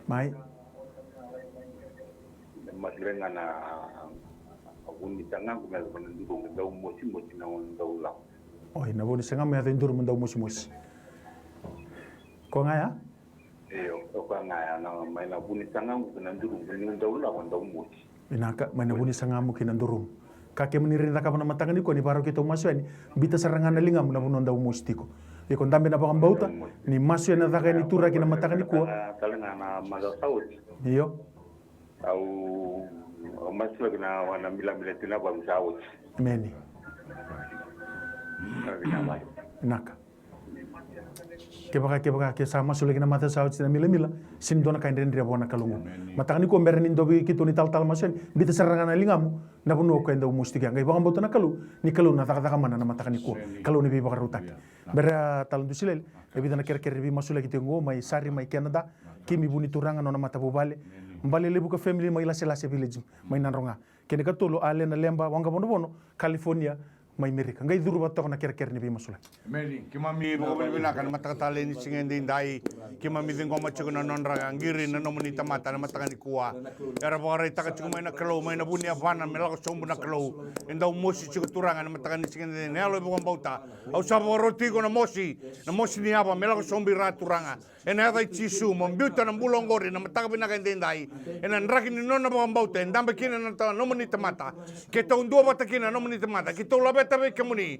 mai masulang ngana uni tanga ko mel ko ndiko ndaw mosi na ndaw la oi na boni senga me atendur ndaw mosi ko ngaya iyo ko ngaya na mai na buni tanga ko na nduru ni ndaw la ko ndaw mosi binaka mai na buni sanga mo kinandurum kake menirinda ka na matanga ni ko ni baro kito masweni bita saranga na linga mo na buno ndaw mosi tiko e ko ndambe na bakambauta ni maswe na daga ni tura kina matanga ni ko talanga na malo saudi iyo au maswe na wana mila tina ba saudi meni naka kebaka ke sama sule kina mata saud sina mila sin dona kain rendria bona kalungu mataka ni ko mbere ni ndobi kito ni tal masen bita saranga na lingamu na buno ko enda mustiga ngai baka mbota na kalu ni kalu na taka mana na mataka ni ko kalu ni bi baka rutak bere tal du silel e bita na ker bi masule kito ngo mai sari mai Canada kimi buni turanga no na mata bobale mbale lebu ka family mai la village mai nanronga kene ka tolo ale na lemba wanga bono California mai Amerika ngai duru batok na ker ni bi masula meni kima mi bo bina kan matakatale ni singende ndai kima mi tingo ma chukuna nonra ngiri na nomuni tamata na matangani kuwa era bore taka chukuma na kalo mai na bunia vana me lako sombu na kalo enda mosi chukuturanga na matangani singende ne alo bo bauta au sabo roti ko na mosi ni aba me lako sombi raturanga ena dai chisu mo mbiuta na mbulongori na mataka bina kendendai ena nraki ni nona bo bauta ndambe kina na nomuni tamata ke to ndo bata kina nomuni tamata ke to labeta be kemuni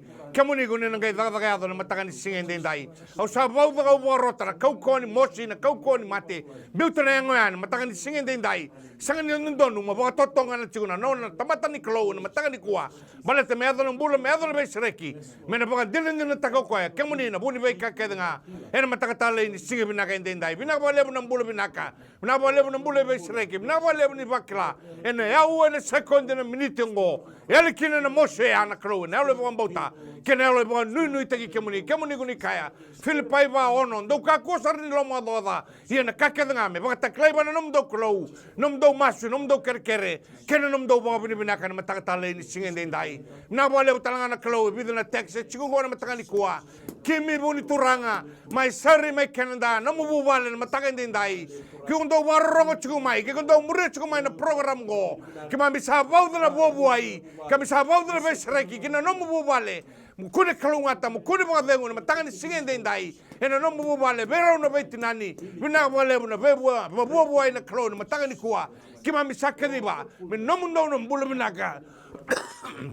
ko ne ngai daga na matangani singende ndai au sabo bo rota na kaukoni mosi na kaukoni mate mbiuta na ngoyan matangani singende ndai sangani ndonu mo ba totonga na chiguna nona tamata ni klo na matangani kuwa bale te meado na mbula meado na besreki mena ba dilin takau ko kemuni na buni be ka kedenga ena mataka tale ni singe bina ka ndendai bina ba lebu na mbula binaka bina ba lebu na mbula besreki bina ba lebu ni bakla ena ya uene second na minute ngo ele kina na mose ana klo na le ba mbota kena le ba nui tagi kemuni kuni kaya Filipai ba ono ndo ka ko sar ni lo ma doda ena ka kedenga me ba taklai ba nom do klo nom do masu nom do kerkere kena nom do ba binaka na mataka tale ni singe ndendai na boleh utalanga na klo bidu na tax chiku ngona matangani kuwa kimi buni turanga mai sari mai Canada na mubu bale na matangani ndendai ki undo warrongo chiku mai ki undo mure chiku mai na program go ki mami sabau na bobu ai kami sabau na besreki kina no mubu bale mukune kalungata mukune mga na matangani singe ndendai ena no mubu bale bero na betinani bina bale na bobu ai na klo na matangani kuwa ki mami sakedi ba min no mundo no mbulu binaka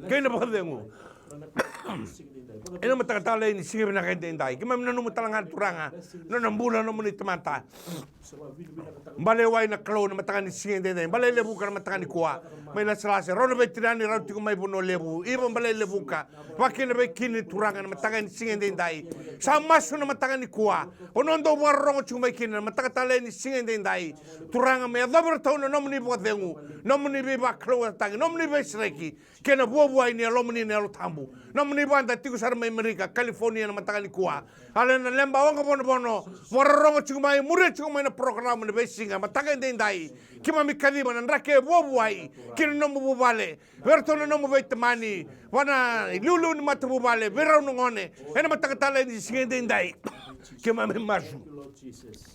kena padengu ena matakatala ini singe bina kente indai kima mina numu talanga turanga no nambula no muni tamata mbale wai na klo na matakani singe indai mbale lebuka na matakani kuwa mai na salase rono betirani rauti ko mai buno lebu iba mbale lebuka wakina be kini turanga na matakani singe indai samasu na matakani kuwa onondo warrongo chumai kini na matakatala ini singe indai turanga me adabra tau no muni padengu no muni be ba klo tangi no muni be sreki kena bobu ai ni alomni ni alotambu nomni banda tiku sar mai Amerika California na matakani kuwa ale na lemba wanga bono warrongo chumai mure chumai na program na besinga matakani ndai kima mikadiba na ndrake bobu ai kina nomu bubale verto na nomu beitmani wana lulu ni matu bubale vera ngone ena matakatala ni singende ndai kima me masu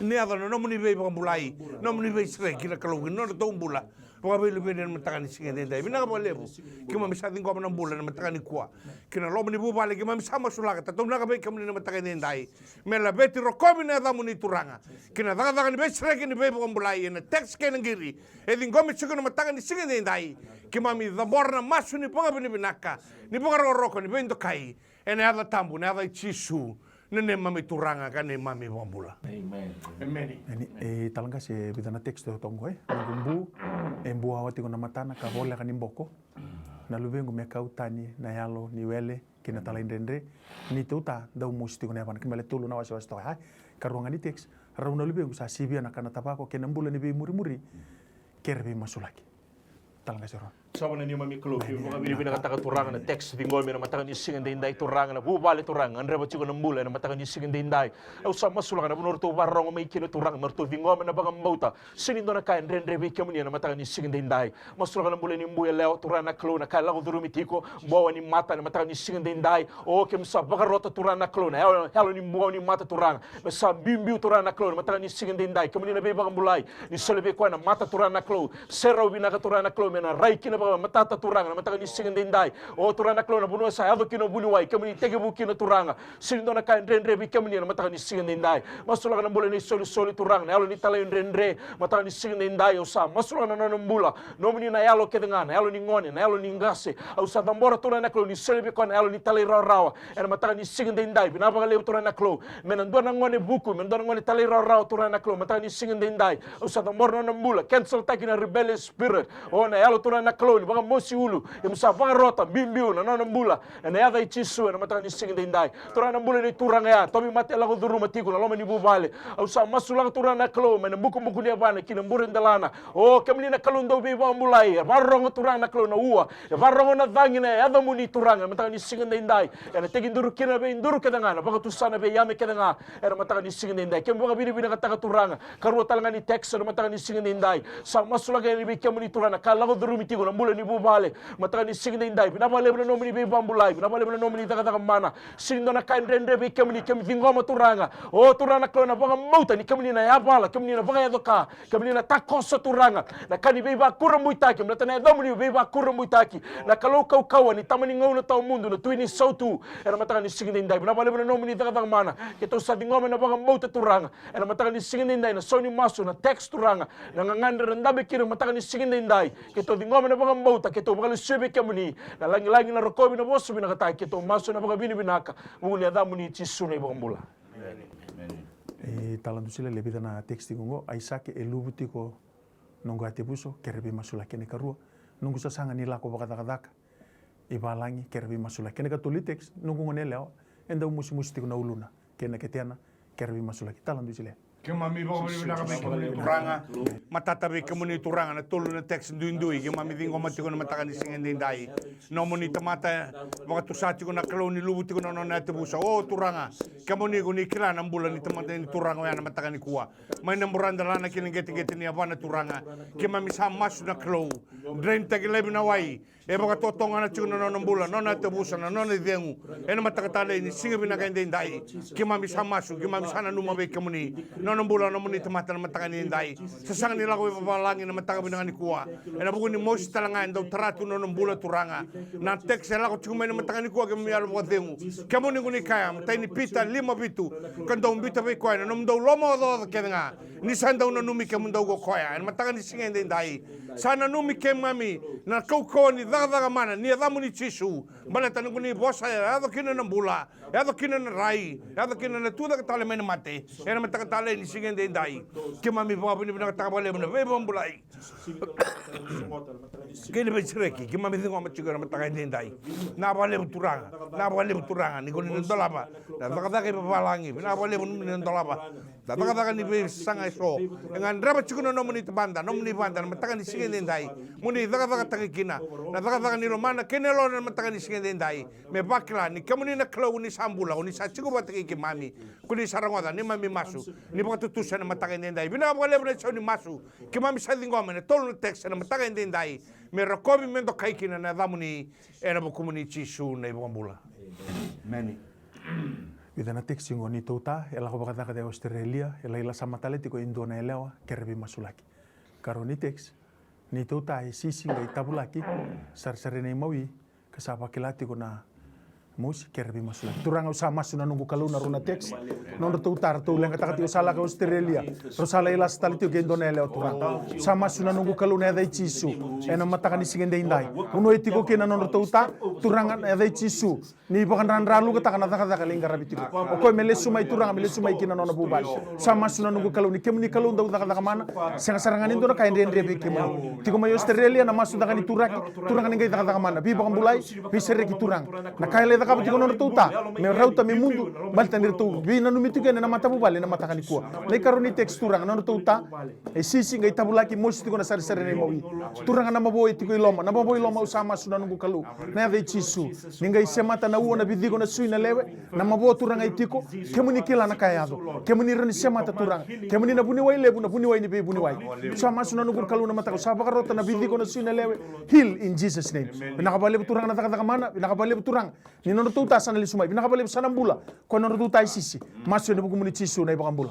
ni ado no nomni be bambulai nomni be sre kina kalu no tombula Pwa be lebe na matakani singende ndai bina ba lebu kima misa tingo na mbula na matakani kuwa kina lomu ni bubale kima misa masulaka tatum na be kama na matakani ndai mela beti rokobi na damu ni turanga kina daga ni be sre kini be bambulai na text kena ngiri edin gomi chuko na matakani singende ndai kima mi dhaborna masu ni ponga bini binaka ni ponga roko ni bendo kai ene ada tambu ne ada chisu nene mami turanga kane mami bambula amen talanga se bidana texto tongo ngumbu embu awati kona matana ka bola kanimboko na lubengu mekautani na yalo ni wele kina talaindendre ni tuta da umusti kona bana kimele tulu na wasi wasi hai karuanga ni text rauna lubengu sa sibia na kana tabako kena mbula ni be muri kerbe masulaki talanga se ron Sawana ni mami klo ki mga binibina kataka turanga na text dingo mi na matakan ni singan dinday turanga na bubale turanga andre ba chiko nambula na matakan ni singan dinday au sa masula na bunor to warong may kino turanga marto dingo mi na bagam mauta sinindo na kain rendre be kemuni na matakan ni singan dinday masula na mbula ni mbuya leo turanga klo na kala ko durumi tiko bawa ni mata na matakan ni singan dinday o kem sa bagarota turanga klo na helo ni mbuwa ni mata turanga sa bimbiu turanga klo na matakan ni singan dinday kemuni na be bagam bulay ni solebe ko na mata turanga klo sero bina ka turanga klo me na rai kina matata turanga na mataka ni singan dindai o turanga klo na buno sa ado kino bunuwai kami tege buki na turanga sinindo na kain rendre bi kami na mataka ni singan dindai masula na bula ni soli turanga na yalo ni talayon rendre mataka ni singan dindai o sa masula na nambula nomini na yalo kedenga na yalo ni ngone na yalo ni ngase au sa tambora turanga klo ni soli bi ko na yalo ni talay rawa na mataka ni singan dindai binaba le turanga klo menando na ngone buku menando na ngone talay rawa turanga klo mataka ni singan dindai au sa tambora na nambula cancel taki na rebellious spirit o na yalo turanga klo ni baka mosi ulu ya musafanga rota bimbiu na nana mbula na yada ichisu na mataka ni singa dindai turana mbula ni turanga ya tobi mate la duru matiku na loma ni bubale au sa masulang turana klo na buku ni abana kina mbure ndalana o kamli na kalundo be bambulai barong turana klo na uwa barong na dangina yada muni turanga mataka ni singa dindai na tegi nduru kina be nduru kedanga na baka tusana be yame kedanga na mataka ni singa dindai kem baka bini kataka turanga karua talanga ni text na mataka ni singa dindai sa masulang ni be kemuni turana kala duru mitiku na bula ni bubale mataka ni sing ndai pinapale bula nomini be bambulai pinapale bula nomini taka mana sing dona kain rende be kemni vingoma turanga o turana kona banga mauta ni kemni na yabala kemni na banga yadoka kemni na takosa turanga na kani be ba kura muitaki mna tana domuni be ba kura muitaki na kalau kau ni tamani ngau tau mundo na tuini sautu era mataka ni sing ndai pinapale bula nomini taka mana keto sa dingoma na banga mauta turanga era mataka ni sing ndai na soni maso na text turanga na nganganda rendabe kiri mataka ni sing ndai keto dingoma na banga mauta keto banga sebe kemni na langi na rokobi na bosu bina kata keto maso na banga bini binaka muli adamu ni tisuna ibang mula talandu sila lebih na teksti ngongo aisake elubuti ko nongo ate buso kerbi masula kene karua nungu sasanga nila ko bakadakadaka ibalangi kerbi masula kene katuli teks nungu ngonele enda musi tiko na uluna kena ketiana kerbi masula talandu sila Kemami bawa beli benda kami kemuni turanga, mata tabi kemuni turanga na tolu na teks duindui kemami dingo mati ko na matakan di singen dindai, nomoni tamata baga tusati ko na kaloni lubuti ko na nona tebusa, oh turanga, kemuni ko ni kila na bulan ni tamata ni turanga ya na matakan ni kuwa, main na muranda lana kini geti ni abana turanga, kemami samas na kalo, drain tagi lebi na wai, baga totonga na chiko na nona bulan, nona tebusa na nona dengu, na matakatale ni singa binakan dindai, kemami samasu, kemami sana numa be kemuni. Nono bulan nomo ni tamata na matakan ni indai. Sasang nila ko ipapalangi na matakan binangan ni kuwa. Na buko ni mosi talangan daw taratu nono bulan turanga. Na tek sela ko chumay na matakan ni kuwa kami yalo ko dengu. Kamo ni kuni kaya matay ni pita 5 bitu. Kan daw bita be kuya na nom daw lomo do kaya nga. Ni san daw na numi kamo daw ko kuya. Na matakan ni singen indai. Sana numi kemami na kau ni daga mana ni adamu ni chisu. Balatan ko ni bosa ya ado kina na bula. Ado kina na rai. Ado kina na tuda ka tale mena mate. Era matakan tale ni singen dindai kemami bawa ni bina takabale mena be bombulai kene be sireki kemami dingo machigara matakan dindai na bale turanga ni ko ni ndolaba da daga ke balangi na bale ni ndolaba da daga ni be sanga so ngan raba chikuno no muni banda matakan ni singen dindai muni daga takikina na daga ni romana kene lo na matakan ni singen dindai me bakla ni kemuni na klau ni sambula ni sa chiku bataki kemami kuni sarangwada ni mami masu ni baka tutusan na matakan dindai bina baka lebre ni masu kemami sa dingoma na tolu text na matakan dindai me rakobi mendo kaikina na damuni era bo komunichi su na ibambula many Vidana teksi ngoni tota ela ko bakata de Australia ela ila samatale tiko Indona elewa kerbi masulaki karoni teks ni tota e sisi ngai tabulaki sar nei mawi kasapa kilati ko na musi kerbi masulaki turanga usama suna nunggu kaluna runa teks non to utar to lenga takati usala ka Australia rosala ila stali tiko Indona elewa turanga sama suna nunggu kaluna dai chisu ena matakani sigende indai uno etiko kena non to uta turanga dai chisu ni bakan ralu ka takana taka lingara bitiko o ko mele sumai turanga mele sumai kina non bubal sama suna nunggu kaluni kemni kalun da taka mana senga sarangan indo ka endre be kemani tiko mai Australia na masu takani turanga ngai taka mana bi bakan bulai bi sereki turang na kaile taka bitiko non to uta me rauta me mundu balta nir to bi nanu mitiko na mata bubal na mata kani kuwa le karoni teksturanga non to uta e sisi ngai tabulaki mosi tiko na sare nei mawi turanga na maboi tiko iloma usama suna nunggu kalu na dai chisu ningai semata na uona bidigo na suina lewe na mabo turanga itiko kemuni kila na kayado kemuni rani semata turanga kemuni na buni wai lebu na buni wai ni be buni wai usama suna nunggu kalu na mata usaba karota na bidigo na suina lewe heal in Jesus name binakabale turanga na taka mana binakabale turanga ni nono tuta sana li sumai binakabale sana mbula ko nono tuta sisi masu ne buku muni chisu na ibakambula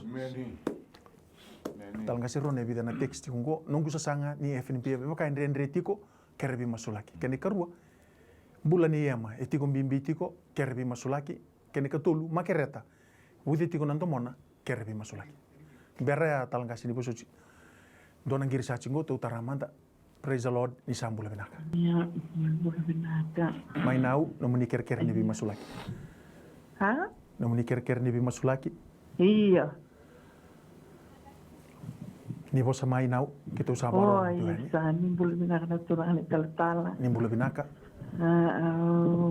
talanga siro ne bidana teksti hungo nunggu sasanga ni FNP bakaendre tiko kerbi masulaki kene karua bula ni yema etiko mbimbi tiko kerbi masulaki kene katolu makereta wudi tiko nantomona kerbi masulaki bera talanga sini bosoci dona ngiri sa cingo to taramanda praise the Lord ni sambula binaka ya bula binaka mai nau nomuni ker ni bi masulaki ha nomuni ker ni bi masulaki iya ni bosa mai nau kita usah oh iya ni bula binaka na turang ni tala ni bula binaka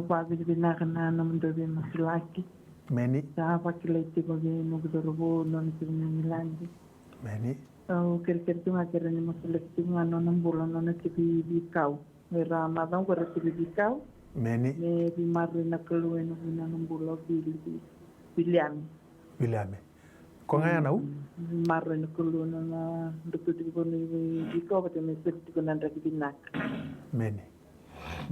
Wabi binaka na naman daw yung masulaki. Many. Sa pakiliti ko yung nagdarubo noon ito yung nilandi. Many. Kira-kira ito nga kira ni masulaki nga noon ang bulan noon ito bibikaw. May ramadang ko rin ito bibikaw. Many. May bimari na kaluin ng bulan biliami. Biliami. Ko ngai anau? Maro na kuluna na dukuti ko ni ko pati may sirti ko nanda kibinak. Meni.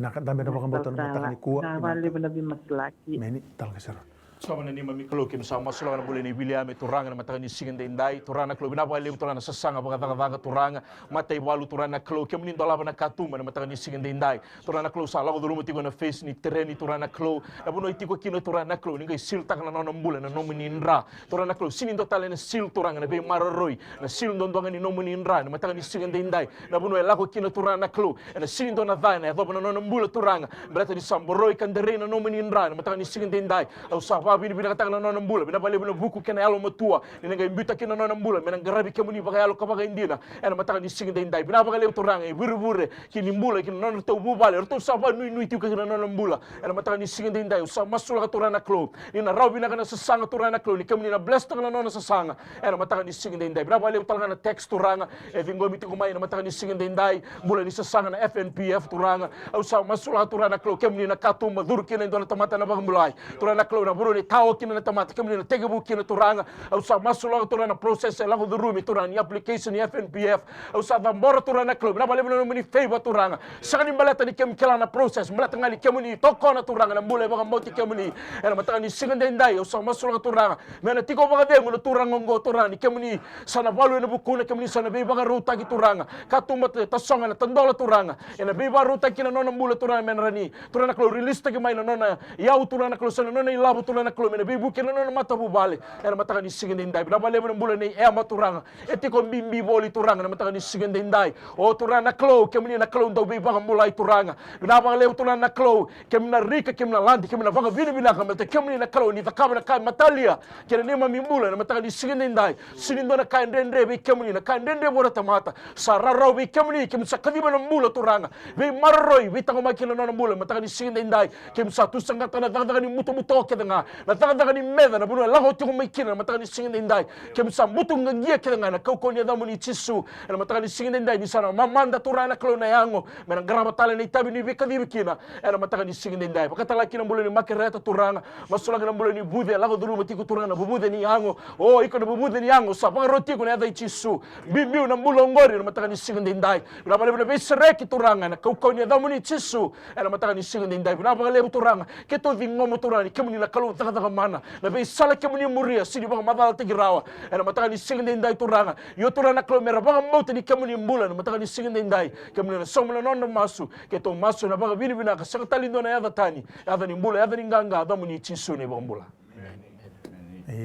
Nakadami na bakang bato na mataka ni kuwa. Nakawali ba na bimaslaki. Meni, talaga sir. Sama na ni mami kalo kim sama sula na bule ni William turanga na mataka ni singende indai turana kalo bina bale turana sasanga baga turanga matai walu turana kalo kim ni dola na katuma na mataka ni singende indai turana kalo sa lago dulu tigo na face ni tereni turana kalo na buno itiko kino turana kalo ni ngai sil tak na nona bule na nomini indra turana kalo sini totale na sil turanga na be mararoi na sil ndonga ni nomini indra na mataka ni singende indai na buno lago kino turana kalo na sil ndona vai na doba na nona bule turanga berata di samboroi kandere na nomini indra na mataka ni singende indai au sa bini bina kata na nona mbula bina bale bina buku kena yalo matua ni ngai mbita kena nona mbula mena garabi kemuni baga yalo kabaga indina ena mataka ni singende indai bina baga le turanga e bure kini mbula kini nona tau bubale rto sapa nui tiu kena nona mbula ena mataka ni singende indai usa masula ka turana klo ni na raw bina kana sasanga turana klo ni kemuni na bless na nona sasanga ena mataka ni singende indai bina bale utanga na text turanga e vingo miti kumai na mataka ni singende indai mbula ni sasanga na FNPF turanga usa masula turana klo kemuni na katu madur kena ndona tamata na baga mbulai turana klo na buru ni tao kina na tamata kami na tegebu kina turanga au sa masula turana process lago do rumi turana application ni FNPF au sa dambora turana club na bale no mini favor turanga sakani balata ni kem kala na process balata ngali kemuni toko na turanga na mbule baga moti kemuni ena mataka ni singende ndai au sa masula turanga mena tiko baga demo no turanga ngo turani kemuni sana balu na bukuna kemuni sana be baga ruta ki turanga katuma tasonga na tandola turanga ena be baga ruta kina nona mbule turanga mena rani turana club release ta mai na nona yau turana club sana nona ilabu turana club mena bibu kena nona mata bubale era mataka ni singende indai bina bale bina mbula nei e maturanga eti ko bimbi boli turanga na mataka ni singende indai o turana klo kemni na klo ndo be banga mulai turanga bina bale turana klo kemna rika kemna landi kemna banga bina bina kamete kemni na klo ni takaba na kai matalia kena ni mami mbula na mataka ni singende indai sinindo na kai ndende be kemni na kai ndende bora tamata sararo be kemni kemsa kadiba na mbula turanga be marroi be tango makina na mbula mataka ni singende indai kemsa tu sangata na daga ni muto muto kedanga na daga ni meda na buno laho tu mai kina mataka ni singende indai kemsa muto ngagia kedanga na kau ni adamu ni tisu na mataka ni singende indai ni sana mamanda turana klo na yango mena grama tale ni tabi ni bikadi bikina na mataka ni singende indai pakata laki na mbula ni makereta turanga masula na mbula ni bude lago dulu matiku turanga bubude ni yango o iko na bubude ni yango sa roti ko na dai tisu bimbiu na mbula ngori na mataka ni singende indai na bale be sereki turanga na kau ni adamu ni tisu na mataka ni singende indai na bale turanga keto vingo moturani kemuni na kalu daga mana na be sala kemuni muria sidi bang madal tigirawa na mataka ni singende indai turanga yo turana klo mera bang mauta ni kemuni mbula na mataka ni singende indai kemuni na somla non masu keto masu na bang bini bina ka sakatalindo na yada tani yada ni mbula yada ni nganga adamu ni tisu ne bang mbula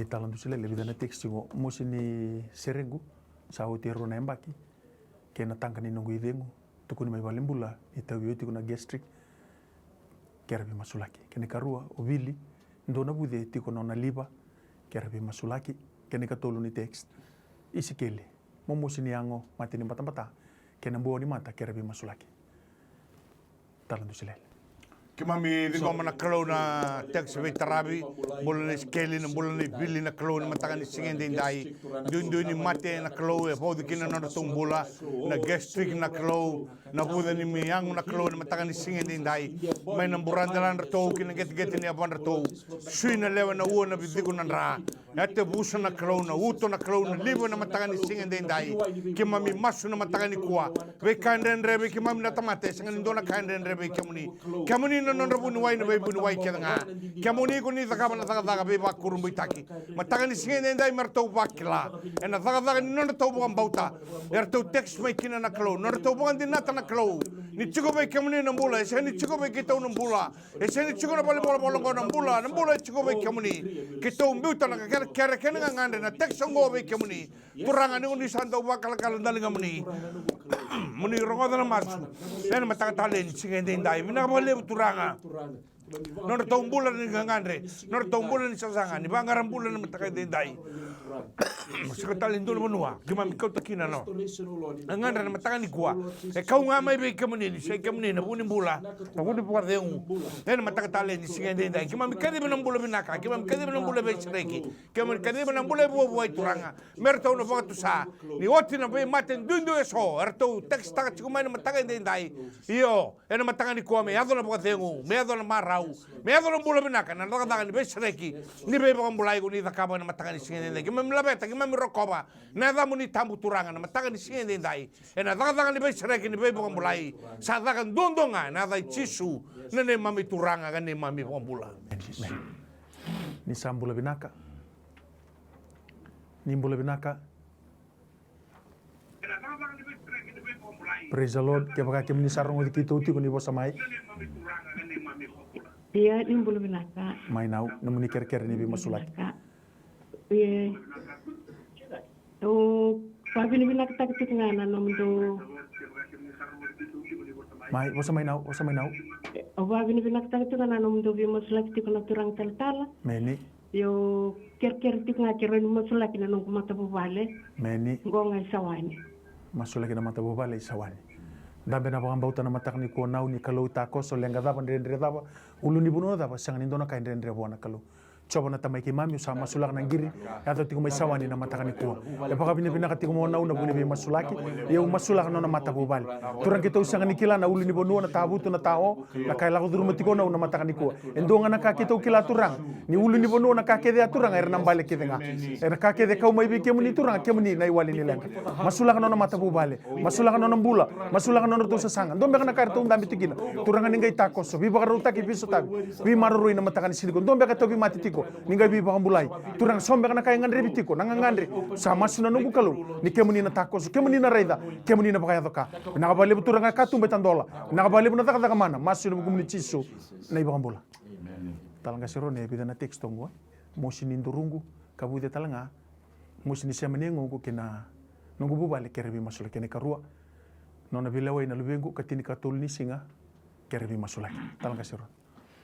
talandu sile le bidana textingo mosi ni serengu sa hotero na embaki kena tangani nungu idengu tukuni mai balembula itawioti kuna gastric kerabi masulaki kene karua ovili ndona bude tiko nona liba kerabi masulaki kene katolu ni text isikele momosi ni ango matini mata kene mbo ni mata kerabi masulaki talandu sile Kimami dingo mana kalo na text we tarabi boleh skeli na boleh bili na kalo na mataka ni singende indai dundu ni mate na kalo e podi kina na tumbola na gastric na kalo na buda ni miang na kalo na mataka ni singende indai mai na buranda na rato kina get ni aban rato sui na lewa na uo na bidigo na ra ate busa na kalo na uto na kalo na libo na mataka ni singende indai kimami masu na mataka ni kuwa we kanden rebe kimami na tamate sangan indona kanden rebe kamuni non rabuni wai na buni wai kedanga kamuni ko ni taka bana taka be ba kurumbu taki mataka ni singende ndai marto bakila ena taka ni non to bo bauta erto text mai kina na klo non to bo ndi nata na klo ni chiko be kamuni na mbula ese ni chiko be kita na mbula ese ni chiko na bale bola na mbula chiko be kamuni kita mbuta na kere kena ngande na text ngo be kamuni turanga ni undi sando bakala kala ndalinga muni muni rongoda na masu ena mataka tale ni singende ndai mina bale turanga nor tombula ni gangandre nor tombula ni sasanga ni bangaram bula ni mataka dendai sekatali ndolo menua kima mikau takina no ngandre mataka ni kuwa e kau ngama be kemuni ni se kemuni na buni bula na buni puar de un en mataka tale ni singende dendai kima mikade benam bula binaka kima mikade benam bula be sreki kima mikade benam bula bo bo turanga merto no fatu sa ni oti na be maten dundu eso erto text taka chikuma ni mataka dendai io en mataka ni kuwa me ado na puar de un me ado na marau me ado na bula binaka na daga ni be sreki ni be bambulai ko ni takaba na mataka ni singende mami labeta ki mami rokoba na da muni tambu turanga na mataka ni singende ndai e na daga ni bai sereki ni bai mulai sa daga dondonga na da chisu na ne mami turanga ga ne mami bombula ni sambula binaka ni mbula binaka. Praise the Lord. Kaya baka kami ni sarong di kita uti kuni bosa mai. Iya, ni mbula binaka. Mai nau namun ker ni bi masulat. Iya. Oh, pabi ni binaka tak ngana nom do. Mai bosa mai nau. Oh, pabi ni binaka tak ngana nom do bi masulat ti kono turang tal. Meni. Yo ker ti ngakira ni masulat na nung kumata bubale. Meni. Ngonga sawani. Masuk lagi nama tabu balai sawani. Dambe na bang bauta na matak ni ko nau ni kalau tako so lenga daba ndre daba ulu ni buno daba sangan indona ka ndre bona kalau. Coba na tamai ki mami sama sulak na giri atau tiku mai sawani na matak ni ko. Ya paka bina bina katiku mo nau na buni bi masulaki ya masulak na matabu bal. Turang kita usangan ni kila na ulu ni bono na tabu tu na tao na kai lagu duru matiko na matak ni ko. Endonga na ka kita kila turang ni ulu ni bono na ka ke dia turang air nambale ke denga. Er ka ke de kau mai bi ke muni turang ke muni na iwali ni lenga. Masulak na matabu bale. Masulak na bula. Masulak na tu sasangan. Dombe kana kartu ndambi tikina. Turang ni ngai takoso. Bi bakaru taki biso tabi. Bi marurui na matakan siliko. Dombe ka tobi mati tiko. Ningai bi bakambulai. Turang sombe kana kaya ngandre bitiko. Nangangandre. Sama suna nunggu kalu. Ni kemuni na takoso. Kemuni na raida. Kemuni na bakaya toka. Nakabali turang ka tumbe tandola. Nakabali na taka mana. Masu na kumuni chiso. Na ibakambula. Talanga siro ne bi na teksto ngwa. Mosi ni ndurungu. Kabuide talanga. Mosi ni semenengo ko kena nunggu bubale kerebi masula kene karua. Nona bilewa ina lubengu katini katul ni singa kerebi masula. Talanga siro.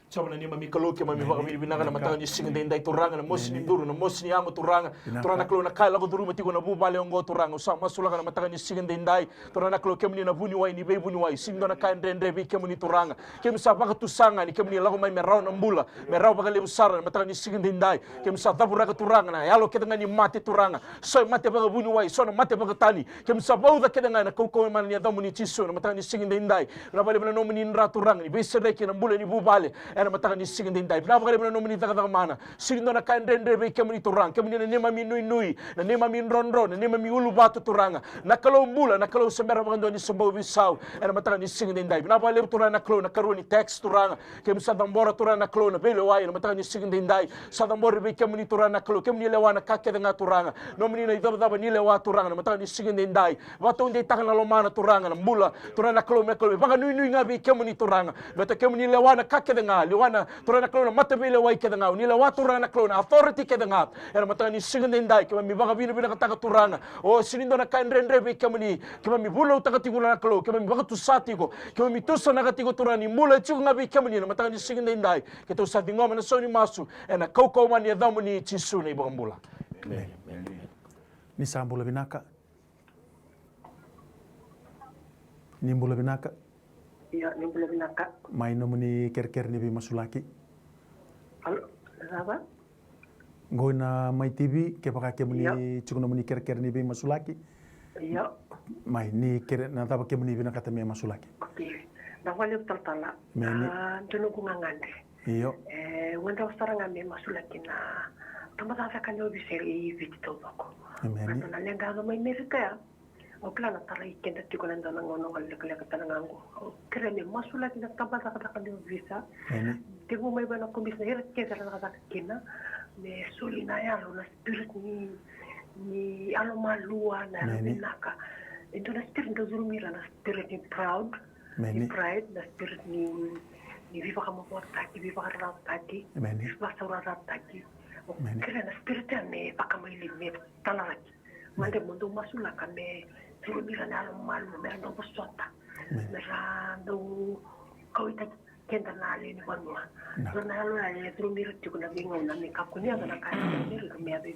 Sama ni mami kaloke mami baka binaka na matanga ni singa dendai turanga na mosi ni duru na mosi ni amo turanga turana klo na kala ko duru matiko na bubale ongo turanga sa masula na matanga ni singa dendai turana klo kemni na buni wai ni be buni wai singa na kan dendre be kemni turanga kem sa baka tusanga ni kemni lago mai merau na mbula merau baka le usara na matanga ni singa dendai kem sa tabura ka turanga na yalo ketanga ni mate turanga so mate baka buni wai so na mate baka tani kem sa bauda ketanga na koko man ni adamu ni chiso na matanga ni singa dendai na bale na nomini nra turanga ni be sereki na mbula ni bubale era mataka ni singin dindai na bakale na nomini taka mana sirindo na kan dendre be kemni turang kemni na nema mi nui na nema mi ronro na nema mi ulu batu turanga na kalau mbula na kalau sembera bangando ni sombo bisau era mataka ni singin dindai na bakale turang na klo na karu ni text turanga kem sa dambora turang na klo na belo wai na mataka ni singin dindai sa dambora be kemni turang na klo kemni lewa na kake nga turanga nomini na idaba ni lewa turanga na mataka ni singin dindai wato ndi taka na lomana turanga na mbula turang na klo banga nui nga be kemni turanga beto kemni lewa na kake nga wana turana klona matabile wai kedanga nila wa turana klona authority kedanga era matanga ni singendai kema mi baga bina kataka turanga o sinindo na kainrendre be kema mi bulo taka tigula na klo kema mi baga tusati ko kema mi tusa na katigo turani mula chu ngabi kema ni matanga ni singendai keto sati ngoma na soni masu ena koko mani adamu ni chisu ni bagambula ni sambula binaka ni mbula binaka. Iya, ni mbula binaka. Mai nomuni ker-ker ni bi masulaki. Halo, apa? Goina mai TV ke baka ke muni cukup nomuni ker-ker ni bi masulaki. Iya. Mai ni ker na taba ke muni bina kata mi masulaki. Oke. Na wale taltala. Meni. Tunu kungangande. Iyo. Wanda ustaranga mi masulaki na tamata kanyo biseri vitito bako. Meni. Na lenga ga mai merita ya. O plana tara ikenda tiko nanda ngono ngale katanangangu. O kreme masula kina tambata kata visa. Tengo mai bana komis na hera kesa kata kina me solina ya lo na spirit ni alo malua na binaka. Ito na spirit ndo zurumira na spirit ni proud. Ni pride na spirit ni viva kama taki viva kama taki. Viva saura taki. O kreme na spirit ya me pakamili me talaraki. Mande mundo masula kame turumira na alo malu me ndo posota. Merando kau ita kenda na ale ni wanua. Zona alo ale turumira tiko na bingo na me kakunia na kaya ni me abe.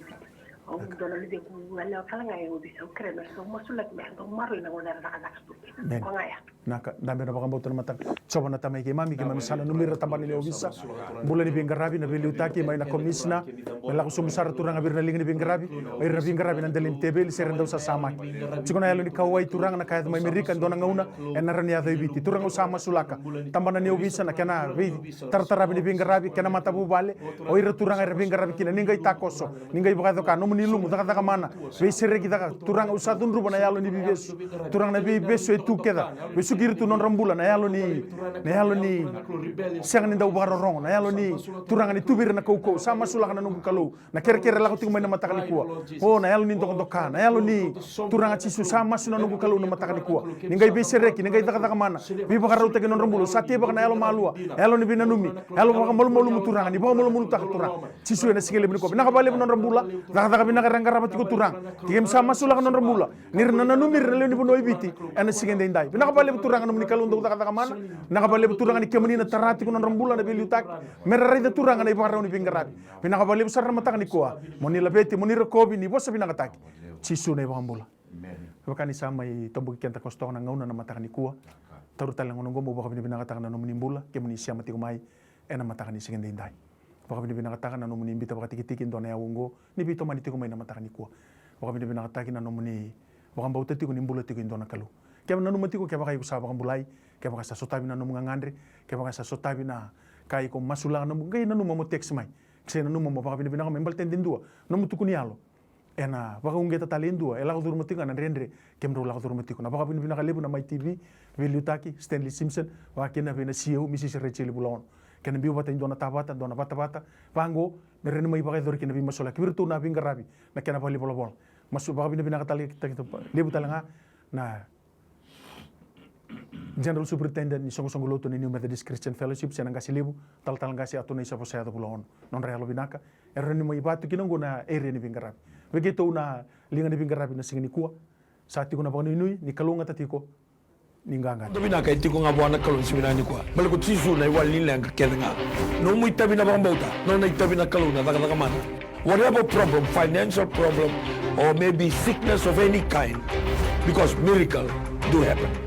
O dona lide ku ala kala ngai o bisa ukre na so masula me ndo maru na wana na kana stu. Ko ngaya. naka dambe na bakambau tana mata coba na tamai ke mami sana numira tambani le ovisa bulan ni bingarabi na beli utaki mai na komisna mela ko sumusara turanga birna lingi ni bingarabi ai ra bingarabi na delin tebel serenda usa sama cikona yalo ni kawai turanga na kayat mai merika ndona ngauna enarani ya ibiti turanga usama sulaka tambana ni ovisa na kana vi tartarabi ni bingarabi kana mata bubale oi ra turanga ra bingarabi kina ningai takoso ningai bagato ka no muni lumu daga mana ve seregi daga turanga usa tunru bana yalo ni bibesu turanga na bibesu itu keda sugir tu non rambula na yalo ni siang ni daw barorong na yalo ni turanga ni tubir na koko sama sulaka na nunggu kalau na kere-kere la ko tingmay na mata ni kuwa oh na yalo ni doka na yalo ni turanga chisu sama suna nunggu kalau na mata ni kuwa ningai be sereki ningai daga mana bi bakaraw tagi non rambulu sati bak na yalo malua yalo ni binanumi yalo baka molu turanga ni baka molu tak turang chisu na sigele ni ko binaka bale non rambula daga binaka rangara ko turang tigem sama sulaka non rambula nirna na numir na ni bonoy biti ana sigende indai binaka bale turanga no mnikalo ndo taka mana nakabale turanga ni kemani na tarati kuno rambula na beliutak merari da turanga na ibaraw ni bingarabi binakabale sarra mataka ni kuwa moni labeti moni rekobi ni bosa binakataki chisu na ibambula bakani sama i tombo kenta kosto na ngauna na mataka ni kuwa tarutala ngono ngombo baka binakataka na no mnimbula kemani siya matiko mai ena mataka ni sigende indai baka binakataka na no mnimbita baka tikitiki ndo na yawongo ni bito mani tiko mai na mataka ni kuwa baka binakataki na no mni baka mbauta tiko nimbula tiko ndo na kalu kaya nanu matiko kaya baka usaba kambulai kaya baka sa sotabi na nanu ngandre kaya baka sa sotabi na kaya ko masulang nanu kaya nanu mo text mai kaya nanu mo baka binibina kami mbal tendin dua nanu tukuni alo ena baka ungeta talin dua ela ko matiko na rendre kaya mro la ko matiko na baka binibina kalebu na my TV Velutaki Stanley Simpson baka kena bina CEO Mrs. Rachel Bulon kena biu bata indona tabata dona bata pango merene mai baka dor kena bi masola kibirtu na bingarabi na kena bali bolabol masu baka binibina katali kita lebu talanga na General Superintendent ni songo loto ni New Methodist Christian Fellowship siya nang kasi libu tal ngasi ato na isa po saya pulon non realo binaka erro ni may batu kinanggo na area ni Bingarabi begitu na linga ni Bingarabi na singini kuwa sa ati ko na panginui ni kalunga tatiko ni nganga to binaka iti ko nga buwana kalun siminani kuwa balik ko tisu na iwal nila ang kakeda nga no mo itabi na bangambauta no na itabi na kaluna daga mana whatever problem financial problem or maybe sickness of any kind because miracle do happen